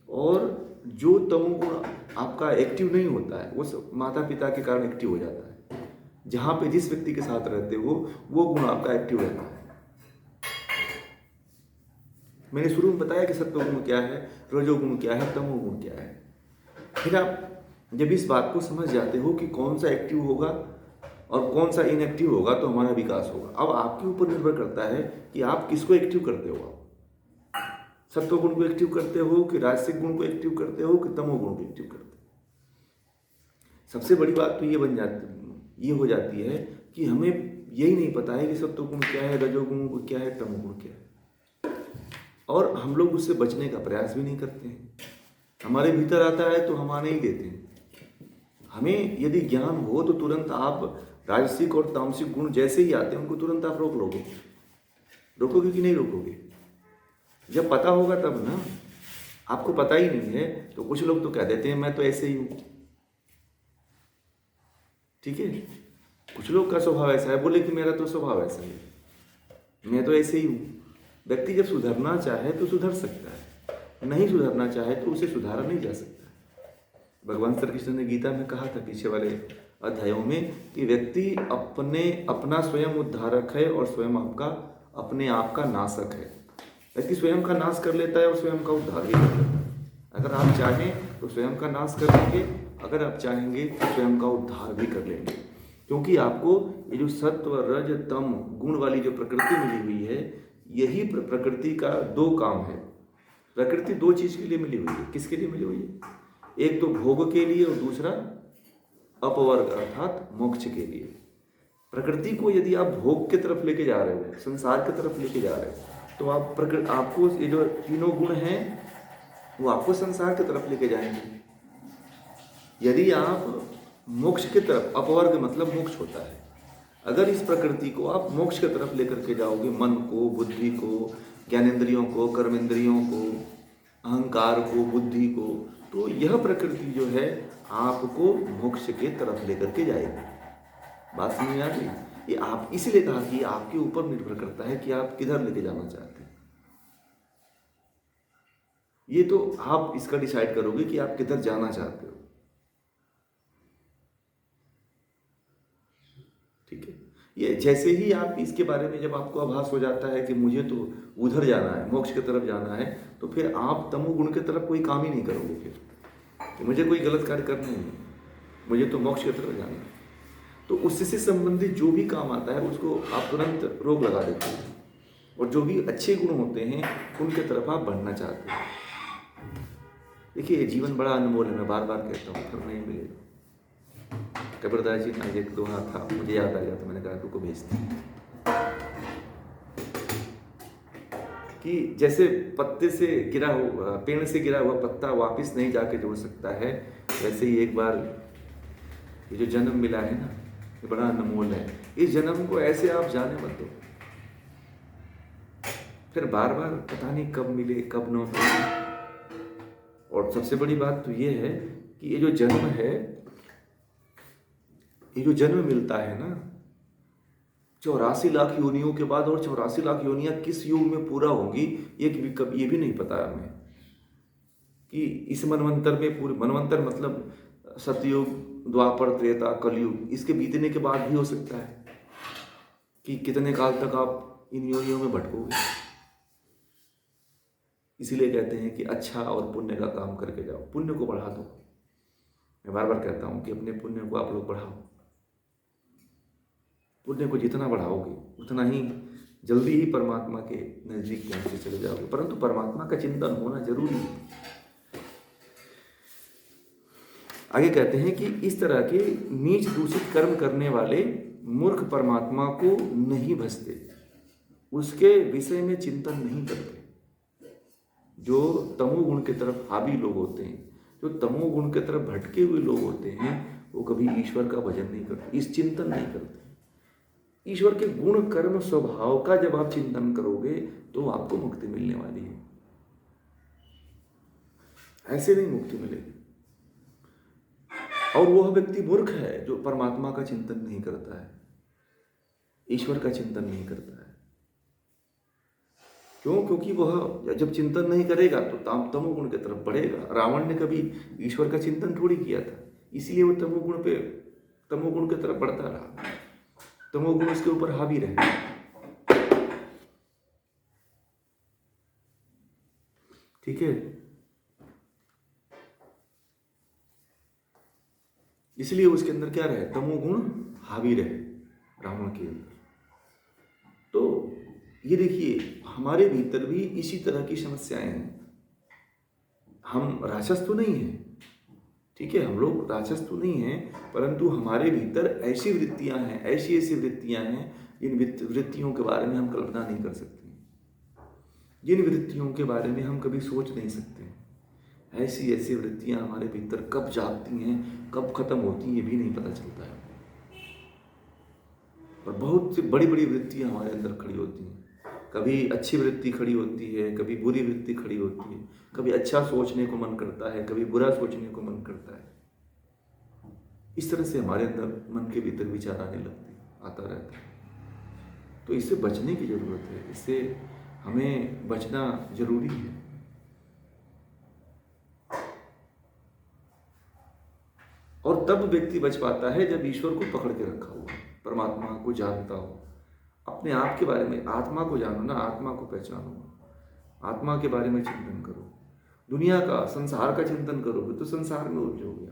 और जो तमोगुण आपका एक्टिव नहीं होता है, वो माता पिता के कारण एक्टिव हो जाता है। जहाँ पे जिस व्यक्ति के साथ रहते हो वो गुण आपका एक्टिव रहता है। मैंने शुरू में बताया कि सत्वगुण क्या है, रजोगुण क्या है, तमोगुण क्या है। फिर आप जब इस बात को समझ जाते हो कि कौन सा एक्टिव होगा और कौन सा इनएक्टिव होगा तो हमारा विकास होगा। अब आपके ऊपर निर्भर करता है कि आप किसको एक्टिव करते हो। आप सत्वगुण को एक्टिव करते हो कि राजसिक गुण को एक्टिव करते हो कि तमोगुण को एक्टिव करते हो। सबसे बड़ी बात तो ये हो जाती है कि हमें यही नहीं पता है कि सत्वगुण क्या है, रजोगुण क्या है, तमोगुण क्या है, और हम लोग उससे बचने का प्रयास भी नहीं करते हैं। हमारे भीतर आता है तो हम आने ही देते हैं। हमें यदि ज्ञान हो तो तुरंत आप राजसिक और तामसिक गुण जैसे ही आते हैं उनको तुरंत आप रोकोगे कि नहीं रोकोगे? जब पता होगा तब ना। आपको पता ही नहीं है तो कुछ लोग तो कह देते हैं मैं तो ऐसे ही हूँ, ठीक है। कुछ लोग का स्वभाव ऐसा है, बोले कि मेरा तो स्वभाव ऐसा है, मैं तो ऐसे ही हूँ। व्यक्ति जब सुधरना चाहे तो सुधर सकता है, नहीं सुधरना चाहे तो उसे सुधारा नहीं जा सकता। भगवान श्री कृष्ण ने गीता में कहा था पीछे वाले अध्यायों में कि व्यक्ति अपना स्वयं उद्धारक है और स्वयं अपने आप का नाशक है। व्यक्ति स्वयं का नाश कर लेता है और स्वयं का उद्धार भी कर लेता है। अगर आप चाहें तो स्वयं का नाश कर लेंगे, अगर आप चाहेंगे तो स्वयं का उद्धार भी कर लेंगे। क्योंकि आपको ये जो सत्व रज तम गुण वाली जो प्रकृति मिली हुई है, यही प्रकृति का दो काम है। प्रकृति दो चीज के लिए मिली हुई है। किसके लिए मिली हुई है? एक तो भोग के लिए और दूसरा अपवर्ग अर्थात मोक्ष के लिए। प्रकृति को यदि आप भोग की तरफ लेके जा रहे हो, संसार की तरफ लेके जा रहे हो, तो आपको ये जो तीनों गुण हैं वो आपको संसार की तरफ लेके जाएंगे। यदि आप मोक्ष की तरफ, अपवर्ग मतलब मोक्ष होता है, अगर इस प्रकृति को आप मोक्ष की तरफ लेकर के जाओगे, मन को, बुद्धि को, ज्ञानेंद्रियों को, कर्मेंद्रियों को, अहंकार को, बुद्धि को, तो यह प्रकृति जो है आपको मोक्ष के तरफ लेकर के जाएगी। बात समझ आ गई? ये आप इसलिए कहा कि आपके ऊपर निर्भर करता है कि आप किधर लेके जाना चाहते हैं। ये तो आप इसका डिसाइड करोगे कि आप किधर जाना चाहते हो, ठीक है। ये जैसे ही आप इसके बारे में जब आपको आभास हो जाता है कि मुझे तो उधर जाना है, मोक्ष की तरफ जाना है, तो फिर आप तमोगुण की तरफ कोई काम ही नहीं करोगे। फिर कि मुझे कोई गलत कार्य करना नहीं है, मुझे तो मोक्ष की तरफ जाना है। तो उससे संबंधित जो भी काम आता है उसको आप तुरंत रोक लगा देते हैं, और जो भी अच्छे गुण होते हैं उनके तरफ आप बढ़ना चाहते हैं। देखिए जीवन बड़ा अनमोल है, मैं बार बार कहता हूँ, फिर नहीं मिलेगा। कबीरदास जी का एक दोहा था, मुझे याद आ गया तो मैंने कहा तुमको भेजते कि जैसे पत्ते से गिरा हुआ, पेड़ से गिरा हुआ पत्ता वापस नहीं जाके जुड़ सकता है, वैसे ही एक बार ये जो जन्म मिला है ना, ये बड़ा अनमोल है। इस जन्म को ऐसे आप जाने मत दो, फिर बार बार पता नहीं कब मिले कब न मिले। और सबसे बड़ी बात तो ये है कि ये जो जन्म है, ये जो जन्म मिलता है ना 84 लाख योनियों के बाद, और 84 लाख योनियां किस युग में पूरा होंगी ये भी नहीं पता हमें। कि इस मनवंतर में, पूरे मनवंतर मतलब सतयुग, द्वापर, त्रेता, कलयुग, इसके बीतने के बाद भी हो सकता है कि कितने काल तक आप इन योनियों में भटकोगे। इसीलिए कहते हैं कि अच्छा और पुण्य का काम करके जाओ, पुण्य को बढ़ा दो। मैं बार बार कहता हूं कि अपने पुण्य को आप लोग बढ़ाओ। पुण्य को जितना बढ़ाओगे उतना ही जल्दी ही परमात्मा के नजदीक पहुंचते चले जाओगे। परंतु परमात्मा का चिंतन होना जरूरी है। आगे कहते हैं कि इस तरह के नीच दूषित कर्म करने वाले मूर्ख परमात्मा को नहीं भजते, उसके विषय में चिंतन नहीं करते। जो तमोगुण की तरफ हावी लोग होते हैं, जो तमोगुण की तरफ भटके हुए लोग होते हैं, वो कभी ईश्वर का भजन नहीं करते, इस चिंतन नहीं करते। ईश्वर के गुण कर्म स्वभाव का जब आप चिंतन करोगे तो आपको मुक्ति मिलने वाली है, ऐसे नहीं मुक्ति मिलेगी। और वह व्यक्ति मूर्ख है जो परमात्मा का चिंतन नहीं करता है, ईश्वर का चिंतन नहीं करता है। क्यों? क्योंकि वह जब चिंतन नहीं करेगा तो तमोगुण की तरफ बढ़ेगा। रावण ने कभी ईश्वर का चिंतन थोड़ी किया था, इसलिए वो तमोगुण की तरफ बढ़ता रहा, तमोगुण उसके ऊपर हावी रहे। ठीक है, इसलिए उसके अंदर क्या रहे, तमोगुण हावी रहे रावण के अंदर। तो ये देखिए, हमारे भीतर भी इसी तरह की समस्याएं हैं। हम राक्षस तो नहीं हैं, ठीक है, हम लोग राक्षस तो नहीं हैं, परंतु हमारे भीतर ऐसी वृत्तियां हैं, ऐसी ऐसी वृत्तियां हैं, जिन वृत्तियों के बारे में हम कल्पना नहीं कर सकते, जिन वृत्तियों के बारे में हम कभी सोच नहीं सकते। ऐसी ऐसी वृत्तियां हमारे भीतर कब जागती हैं, कब खत्म होती हैं, ये भी नहीं पता चलता है। और बहुत सी बड़ी बड़ी वृत्तियां हमारे अंदर खड़ी होती हैं। कभी अच्छी वृत्ति खड़ी होती है, कभी बुरी वृत्ति खड़ी होती है, कभी अच्छा सोचने को मन करता है, कभी बुरा सोचने को मन करता है। इस तरह से हमारे अंदर मन के भीतर विचार आने लगते, आता रहता है। तो इससे बचने की जरूरत है, इससे हमें बचना जरूरी है। और तब व्यक्ति बच पाता है जब ईश्वर को पकड़ के रखा हुआ, परमात्मा को जानता हो, अपने आप के बारे में, आत्मा को जानो ना, आत्मा को पहचानो, आत्मा के बारे में चिंतन करो। दुनिया का, संसार का चिंतन करोगे तो संसार में उलझोगे।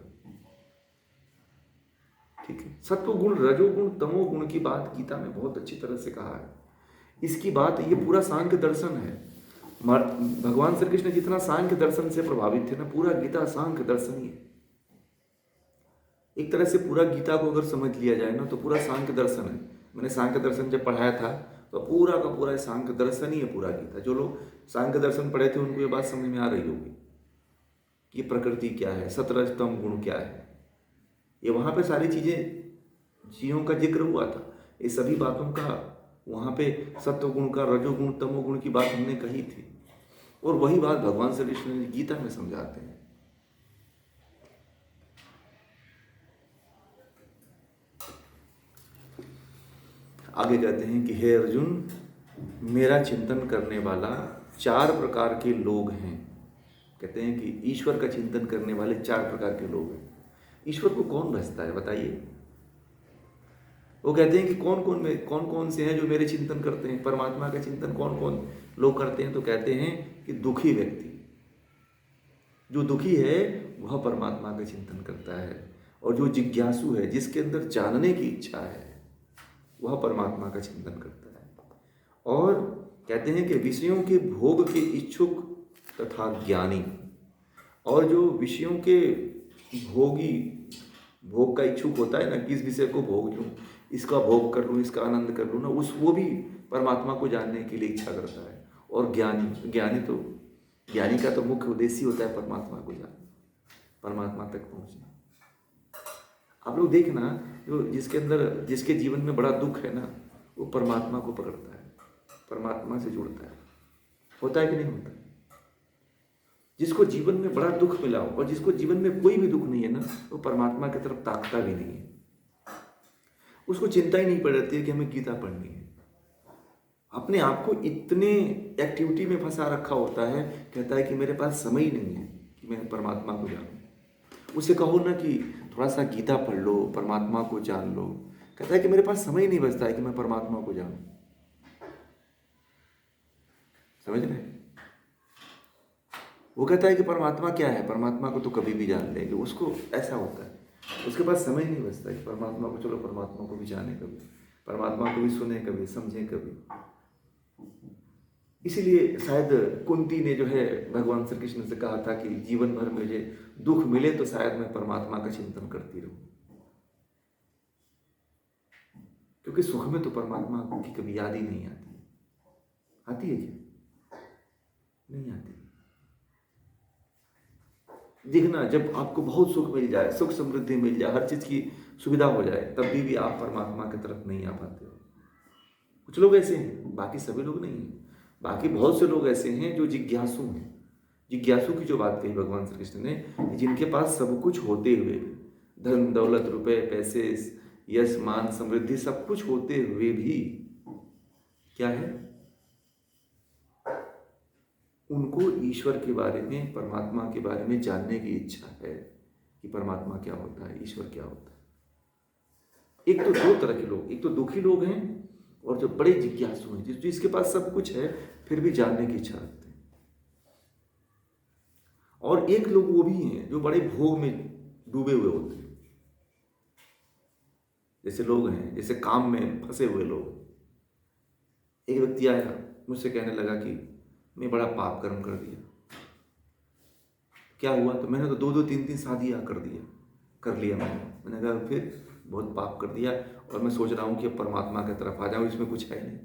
ठीक है, सत्वगुण, रजोगुण, तमोगुण की बात गीता में बहुत अच्छी तरह से कहा है। इसकी बात, ये पूरा सांख्य दर्शन है। भगवान श्री कृष्ण जितना सांख्य दर्शन से प्रभावित थे ना, पूरा गीता सांख्य दर्शन ही है। एक तरह से पूरा गीता को अगर समझ लिया जाए ना, तो पूरा सांख्य दर्शन है। मैंने सांख्य दर्शन जब पढ़ाया था तो पूरा का पूरा सांख्य दर्शन ही है पूरा गीता। जो लोग सांख्य दर्शन पढ़े थे उनको ये बात समझ में आ रही होगी कि प्रकृति क्या है, सतरजतम गुण क्या है। ये वहां पे सारी चीजों का जिक्र हुआ था। ये सभी बातों का वहां पे सत्वगुण का, रजोगुण, तमोगुण की बात हमने कही थी, और वही बात भगवान श्री कृष्ण गीता में समझाते हैं। आगे कहते हैं कि हे अर्जुन, मेरा चिंतन करने वाला 4 प्रकार के लोग हैं। कहते हैं कि ईश्वर का चिंतन करने वाले 4 प्रकार के लोग हैं। ईश्वर को कौन भजता है बताइए? वो कहते हैं कि कौन कौन से हैं जो मेरे चिंतन करते हैं, परमात्मा का चिंतन कौन कौन लोग करते हैं? तो कहते हैं कि दुखी व्यक्ति, जो दुखी है वह परमात्मा का चिंतन करता है, और जो जिज्ञासु है, जिसके अंदर जानने की इच्छा है, वह परमात्मा का चिंतन करता है। और कहते हैं कि विषयों के भोग के इच्छुक तथा ज्ञानी, और जो विषयों के भोग का इच्छुक होता है ना, किस विषय को भोग लूँ, इसका भोग कर लूँ, इसका आनंद कर लूँ ना, वो भी परमात्मा को जानने के लिए इच्छा करता है। और ज्ञानी का तो मुख्य उद्देश्य होता है परमात्मा को जानना, परमात्मा तक पहुँचना। आप लोग देखना, जिसके जीवन में बड़ा दुख है ना, वो परमात्मा को पकड़ता है, परमात्मा से जुड़ता है। होता है कि नहीं होता? जिसको जीवन में बड़ा दुख मिला हो और जिसको जीवन में कोई भी दुख नहीं है ना, वो परमात्मा की तरफ ताकता भी नहीं है। उसको चिंता ही नहीं पड़ रहती है कि हमें गीता पढ़नी है। अपने आप को इतने एक्टिविटी में फंसा रखा होता है, कहता है कि मेरे पास समय ही नहीं है कि मैं परमात्मा को जानूं। उसे कहो ना कि थोड़ा सा गीता पढ़ लो, परमात्मा को जान लो, कहता है कि मेरे पास समय ही नहीं बचता है कि मैं परमात्मा को जानूं। समझ रहे? वो कहता है कि परमात्मा क्या है, परमात्मा को तो कभी भी जान लेंगे। उसको ऐसा होता है, उसके पास समय नहीं बचता कि परमात्मा को, चलो परमात्मा को भी जाने कभी, परमात्मा को भी सुने कभी, समझे कभी। इसीलिए शायद कुंती ने जो है भगवान श्री कृष्ण से कहा था कि जीवन भर मुझे दुख मिले तो शायद मैं परमात्मा का चिंतन करती रहूं, क्योंकि सुख में तो परमात्मा की कभी याद ही नहीं आती। आती है क्या? नहीं आती। देखना, जब आपको बहुत सुख मिल जाए, सुख समृद्धि मिल जाए, हर चीज की सुविधा हो जाए, तब भी आप परमात्मा की तरफ नहीं आ पाते हो। कुछ लोग ऐसे हैं, बाकी सभी लोग नहीं हैं। बाकी बहुत से लोग ऐसे हैं जो जिज्ञासु हैं। जिज्ञासु की जो बात कही भगवान श्री कृष्ण ने, जिनके पास सब कुछ होते हुए भी, धन दौलत, रुपए, पैसे, यश, मान, समृद्धि, सब कुछ होते हुए भी क्या है, उनको ईश्वर के बारे में, परमात्मा के बारे में जानने की इच्छा है कि परमात्मा क्या होता है, ईश्वर क्या होता है। एक तो दो तरह के लोग, एक तो दुखी लोग हैं और जो बड़े जिज्ञासु हैं, जिसके पास सब कुछ है फिर भी जानने की इच्छा रखते हैं। और एक लोग वो भी हैं जो बड़े भोग में डूबे हुए होते हैं, जैसे लोग हैं, जैसे काम में फंसे हुए लोग। एक व्यक्ति आया मुझसे कहने लगा कि मैं बड़ा पाप कर्म कर दिया। क्या हुआ? तो मैंने तो 2-2 3-3 शादियाँ कर लिया मैंने कहा फिर बहुत पाप कर दिया और मैं सोच रहा हूँ कि अब परमात्मा की तरफ आ जाऊँ, इसमें कुछ है नहीं।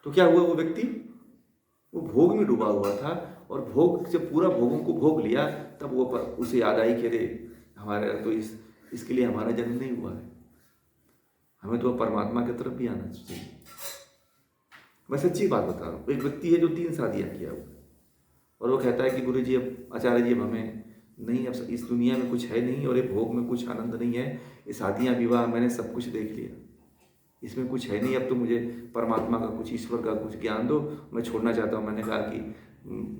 तो क्या हुआ? वो व्यक्ति वो भोग में डूबा हुआ था और भोग जब पूरा भोगों को भोग लिया तब वो उसे याद आई कि अरे हमारे तो इसके लिए हमारा जन्म नहीं हुआ है, हमें तो परमात्मा की तरफ भी आना चाहिए। मैं सच्ची बात बता रहा हूँ। एक व्यक्ति है जो 3 शादियाँ किया हुआ और वो कहता है कि गुरु जी, अब आचार्य जी, अब हमें नहीं, अब इस दुनिया में कुछ है नहीं और ये भोग में कुछ आनंद नहीं है, ये शादियाँ विवाह मैंने सब कुछ देख लिया, इसमें कुछ है नहीं, अब तो मुझे परमात्मा का कुछ, ईश्वर का कुछ ज्ञान दो, मैं छोड़ना चाहता हूँ। मैंने कहा कि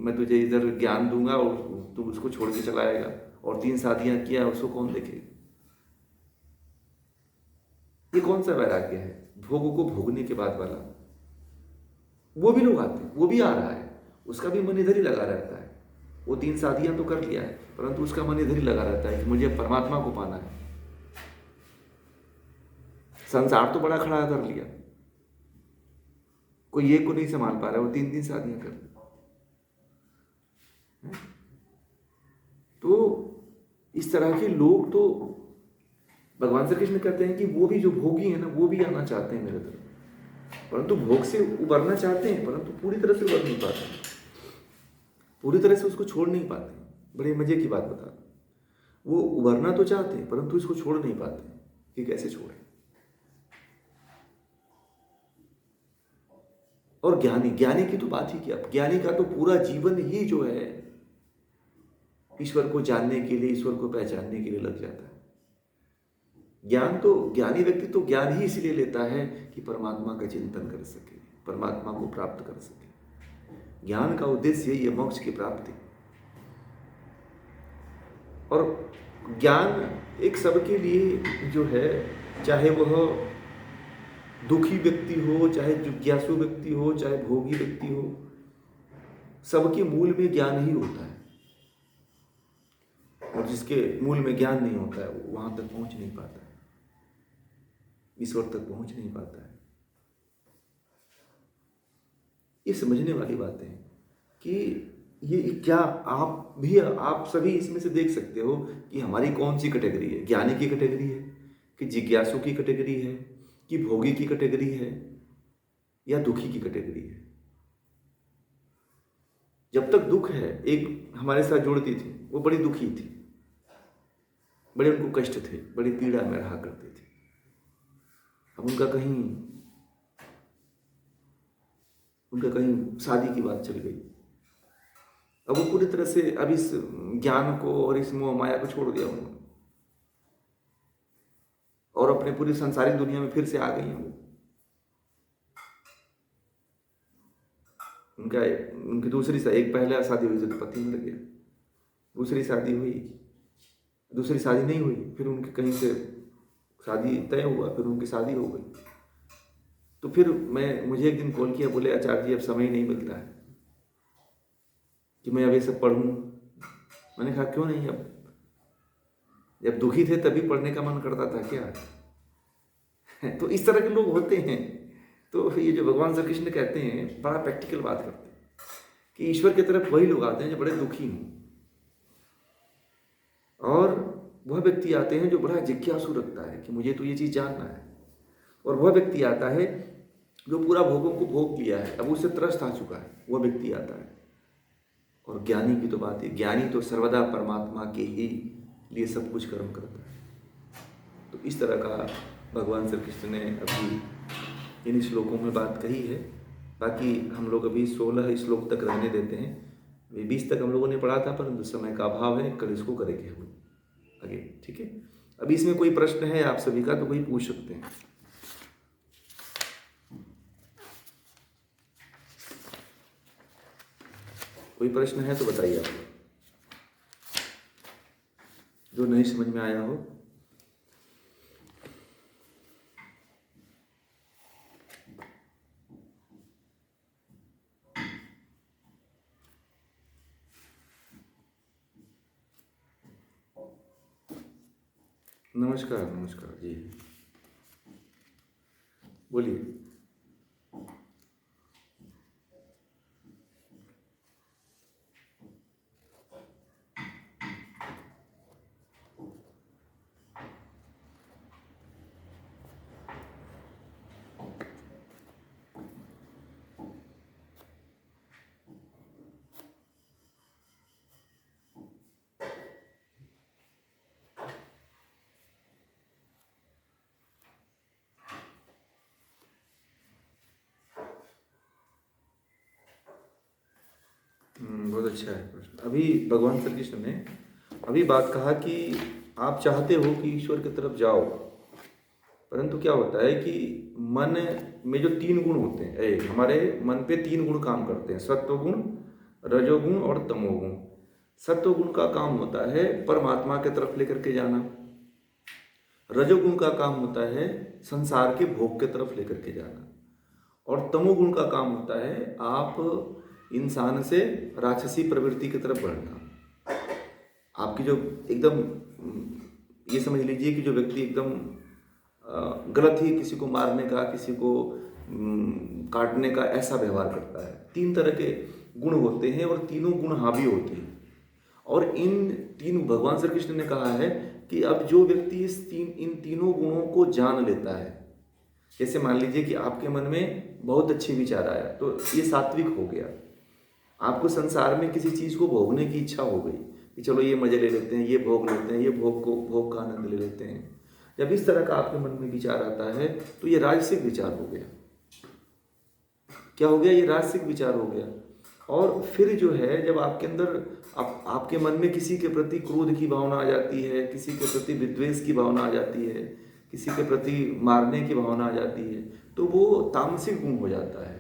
मैं तुझे इधर ज्ञान दूंगा और तू उसको छोड़ के चला आएगा, और 3 शादियाँ किया, उसको कौन देखेगा? ये कौन सा वैराग्य है? भोगों को भोगने के बाद वाला। वो भी लोग आते हैं, वो भी आ रहा है, उसका भी मन इधर ही लगा रहता है। वो 3 शादियां तो कर लिया है परंतु उसका मन इधर ही लगा रहता है कि मुझे परमात्मा को पाना है। संसार तो बड़ा खड़ा कर लिया, कोई एक को नहीं संभाल पा रहा, वो 3-3 शादियां कर ली। तो इस तरह के लोग तो भगवान श्री कृष्ण कहते हैं कि वो भी जो भोगी है ना, वो भी आना चाहते हैं मेरे तरफ, परंतु भोग से उबरना चाहते हैं परंतु पूरी तरह से उबर नहीं पाते, पूरी तरह से उसको छोड़ नहीं पाते। बड़े मजे की बात बता, वो उबरना तो चाहते हैं परंतु इसको छोड़ नहीं पाते कि कैसे छोड़ें। और ज्ञानी की तो बात ही क्या, ज्ञानी का तो पूरा जीवन ही जो है ईश्वर को जानने के लिए, ईश्वर को पहचानने के लिए लग जाता है। ज्ञानी व्यक्ति तो ज्ञान ही इसलिए लेता है कि परमात्मा का चिंतन कर सके, परमात्मा को प्राप्त कर सके। ज्ञान का उद्देश्य यही है, मोक्ष की प्राप्ति। और ज्ञान एक सबके लिए जो है, चाहे वह दुखी व्यक्ति हो, चाहे जिज्ञासु व्यक्ति हो, चाहे भोगी व्यक्ति हो, सबके मूल में ज्ञान ही होता है। और जिसके मूल में ज्ञान नहीं होता है वो वहां तक पहुंच नहीं पाता है, ईश्वर तक पहुंच नहीं पाता है। ये समझने वाली बातें हैं कि ये क्या आप सभी इसमें से देख सकते हो कि हमारी कौन सी कैटेगरी है। ज्ञानी की कैटेगरी है कि जिज्ञासु की कैटेगरी है कि भोगी की कैटेगरी है या दुखी की कैटेगरी है। जब तक दुख है, एक हमारे साथ जुड़ती थी, वो बड़ी दुखी थी, बड़े उनको कष्ट थे, बड़ी पीड़ा में रहा करते थे। अब उनका कहीं शादी की बात चल गई, अब वो पूरी तरह से अब इस ज्ञान को और इस मोह माया को छोड़ दिया उन्होंने और अपने पूरी संसारिक दुनिया में फिर से आ गई हैं वो। उनकी दूसरी एक पहले शादी हुई तो पति मर गया, दूसरी शादी हुई, दूसरी शादी नहीं हुई, फिर उनके कहीं से शादी तय हुआ, फिर उनकी शादी हो गई। तो फिर मुझे एक दिन कॉल किया, बोले आचार्य जी अब समय नहीं मिलता है कि मैं अब ये सब पढ़ूँ। मैंने कहा क्यों नहीं, अब जब दुखी थे तभी पढ़ने का मन करता था क्या। तो इस तरह के लोग होते हैं। तो ये जो भगवान श्री कृष्ण कहते हैं, बड़ा प्रैक्टिकल बात करते हैं कि ईश्वर की तरफ वही लोग आते हैं जो बड़े दुखी हों, और वह व्यक्ति आते हैं जो बड़ा जिज्ञासु रखता है कि मुझे तो ये चीज़ जानना है, और वह व्यक्ति आता है जो पूरा भोगों को भोग लिया है, अब उससे त्रस्त आ चुका है, वह व्यक्ति आता है। और ज्ञानी की तो बात है, ज्ञानी तो सर्वदा परमात्मा के ही लिए सब कुछ कर्म करता है। तो इस तरह का भगवान श्री कृष्ण ने अभी इन श्लोकों में बात कही है। बाकी हम लोग अभी 16 श्लोक तक रहने देते हैं, 20 तक हम लोगों ने पढ़ा था परंतु समय का अभाव है, कल इसको करेंगे हम आगे, ठीक है। अभी इसमें कोई प्रश्न है आप सभी का तो कोई पूछ सकते हैं। कोई प्रश्न है तो बताइए आप, जो नहीं समझ में आया हो। नमस्कार, नमस्कार जी, बोलिए। बहुत अच्छा है प्रश्न। अभी भगवान श्री कृष्ण ने अभी बात कहा कि आप चाहते हो कि ईश्वर की तरफ जाओ, परंतु क्या होता है कि मन में जो तीन गुण होते हैं, हमारे मन पे तीन गुण काम करते हैं, सत्वगुण, रजोगुण और तमोगुण। सत्वगुण का काम होता है परमात्मा के तरफ लेकर के जाना। रजोगुण का काम होता है संसार के भोग के तरफ लेकर के जाना। और तमोगुण का काम होता है आप इंसान से राक्षसी प्रवृत्ति की तरफ बढ़ना। आपकी जो एकदम ये समझ लीजिए कि जो व्यक्ति एकदम गलत ही किसी को मारने का, किसी को काटने का ऐसा व्यवहार करता है। तीन तरह के गुण होते हैं और तीनों गुण हावी होते हैं। और भगवान श्री कृष्ण ने कहा है कि अब जो व्यक्ति इन तीनों गुणों को जान लेता है, जैसे मान लीजिए कि आपके मन में बहुत अच्छे विचार आया तो ये सात्विक हो गया। आपको संसार में किसी चीज़ को भोगने की इच्छा हो गई कि चलो ये मजे ले लेते हैं, ये भोग लेते हैं, ये भोग का आनंद ले लेते हैं। जब इस तरह का आपके मन में विचार आता है तो ये राजसिक विचार हो गया। क्या हो गया? ये राजसिक विचार हो गया। और फिर जो है जब आपके अंदर आपके मन में किसी के प्रति क्रोध की भावना आ जाती है, किसी के प्रति विद्वेष की भावना आ जाती है, किसी के प्रति मारने की भावना आ जाती है, तो वो तामसिक गुण हो जाता है।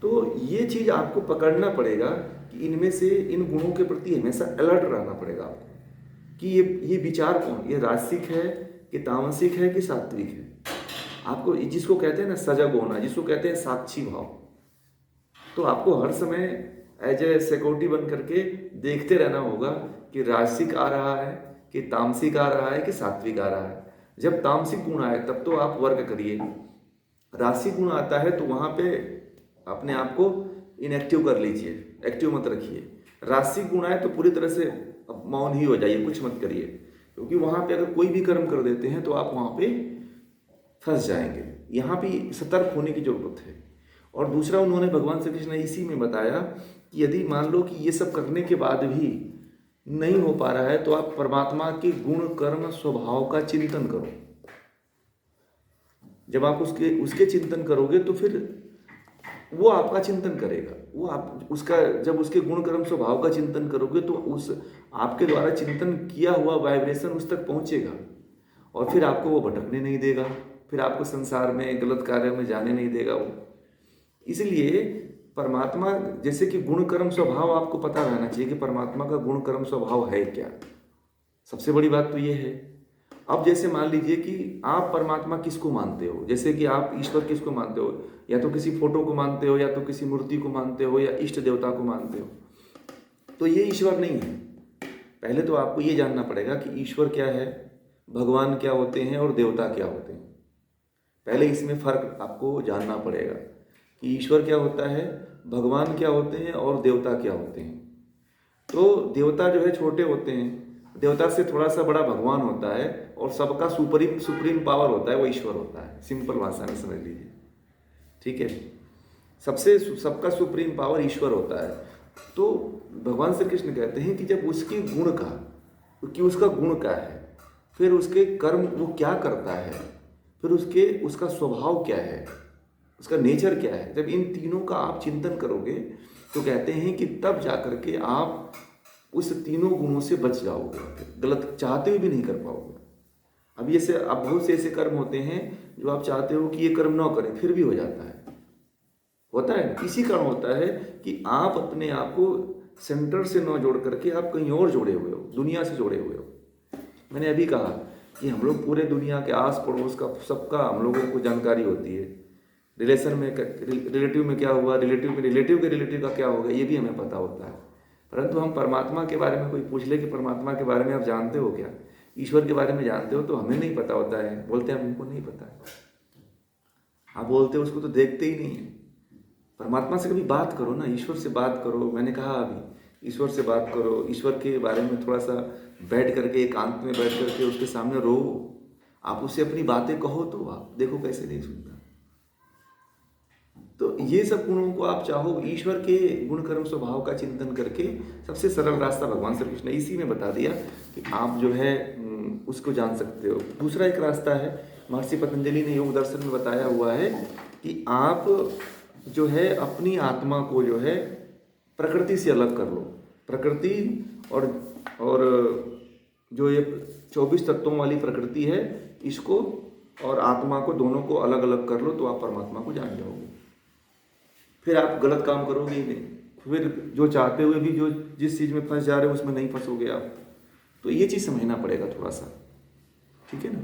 तो ये चीज़ आपको पकड़ना पड़ेगा कि इनमें से इन गुणों के प्रति हमेशा अलर्ट रहना पड़ेगा आपको कि ये विचार कौन, ये राजसिक है कि तामसिक है कि सात्विक है। आपको जिसको कहते हैं ना सजग होना, जिसको कहते हैं साक्षी भाव, तो आपको हर समय एज ए सिक्योरिटी बन करके देखते रहना होगा कि राजसिक आ रहा है कि तामसिक आ रहा है कि सात्विक आ रहा है। जब तामसिक गुण आए तब तो आप वर्क करिए, राजसिक गुण आता है तो वहाँ पे अपने आप को इनएक्टिव कर लीजिए, एक्टिव मत रखिए। राजसिक गुण आए तो पूरी तरह से मौन ही हो जाइए, कुछ मत करिए, क्योंकि वहाँ पे अगर कोई भी कर्म कर देते हैं तो आप वहाँ पे फंस जाएंगे। यहाँ पे सतर्क होने की जरूरत है। और दूसरा उन्होंने भगवान श्री कृष्ण ने इसी में बताया कि यदि मान लो कि ये सब करने के बाद भी नहीं हो पा रहा है तो आप परमात्मा के गुण कर्म स्वभाव का चिंतन करो। जब आप उसके चिंतन करोगे तो फिर वो आपका चिंतन करेगा। वो आप उसका जब उसके गुण कर्म स्वभाव का चिंतन करोगे तो उस आपके द्वारा चिंतन किया हुआ वाइब्रेशन उस तक पहुंचेगा और फिर आपको वो भटकने नहीं देगा, फिर आपको संसार में गलत कार्य में जाने नहीं देगा वो। इसलिए परमात्मा जैसे कि गुण कर्म स्वभाव आपको पता रहना चाहिए कि परमात्मा का गुण कर्म स्वभाव है क्या। सबसे बड़ी बात तो ये है। अब जैसे मान लीजिए कि आप परमात्मा किसको मानते हो, जैसे कि आप ईश्वर किसको मानते हो, या तो किसी फोटो को मानते हो, या तो किसी मूर्ति को मानते हो, या इष्ट देवता को मानते हो, तो ये ईश्वर नहीं है। पहले तो आपको ये जानना पड़ेगा कि ईश्वर क्या है, भगवान क्या होते हैं और देवता क्या होते हैं। पहले इसमें फर्क आपको जानना पड़ेगा कि ईश्वर क्या होता है, भगवान क्या होते हैं और देवता क्या होते हैं। तो देवता जो है छोटे होते हैं, देवता से थोड़ा सा बड़ा भगवान होता है, और सबका सुप्रीम पावर होता है वो ईश्वर होता है। सिंपल भाषा में समझ लीजिए, ठीक है। सबका सुप्रीम पावर ईश्वर होता है। तो भगवान श्री कृष्ण कहते हैं कि जब उसके गुण का, कि उसका गुण क्या है, फिर उसके कर्म वो क्या करता है, फिर उसका स्वभाव क्या है, उसका नेचर क्या है, जब इन तीनों का आप चिंतन करोगे तो कहते हैं कि तब जाकर के आप उस तीनों गुणों से बच जाओगे, गलत चाहते हुए भी नहीं कर पाओगे। अब जैसे अब बहुत से ऐसे कर्म होते हैं जो आप चाहते हो कि ये कर्म ना करें, फिर भी हो जाता है। होता है इसी कारण होता है कि आप अपने आप को सेंटर से न जोड़ करके आप कहीं और जोड़े हुए हो, दुनिया से जोड़े हुए हो। मैंने अभी कहा कि हम लोग पूरे दुनिया के आस पड़ोस का सबका हम लोगों को जानकारी होती है। रिलेशन में रिलेटिव में क्या हुआ, रिलेटिव के रिलेटिव का क्या होगा, ये भी हमें पता होता है। परंतु हम परमात्मा के बारे में कोई पूछ ले कि परमात्मा के बारे में आप जानते हो क्या, ईश्वर के बारे में जानते हो तो हमें नहीं पता होता है, बोलते हैं हमको नहीं पता है। आप बोलते हो उसको तो देखते ही नहीं है। परमात्मा से कभी बात करो ना, ईश्वर से बात करो। मैंने कहा अभी ईश्वर से बात करो, ईश्वर के बारे में थोड़ा सा बैठ करके, एकांत में बैठ करके उसके सामने रो, आप उससे अपनी बातें कहो तो आप देखो कैसे नहीं सुनता। तो ये सब गुणों को आप चाहो, ईश्वर के गुण कर्म स्वभाव का चिंतन करके सबसे सरल रास्ता भगवान श्री कृष्ण ने इसी में बता दिया कि आप जो है उसको जान सकते हो। दूसरा एक रास्ता है, महर्षि पतंजलि ने योग दर्शन में बताया हुआ है कि आप जो है अपनी आत्मा को जो है प्रकृति से अलग कर लो। प्रकृति और जो ये 24 तत्वों वाली प्रकृति है, इसको और आत्मा को, दोनों को अलग अलग कर लो तो आप परमात्मा को जान जाओगे। फिर आप गलत काम करोगे ही नहीं, फिर जो चाहते हुए भी जो जिस चीज़ में फंस जा रहे हो उसमें नहीं फंसोगे आप। तो ये चीज़ समझना पड़ेगा थोड़ा सा, ठीक है ना।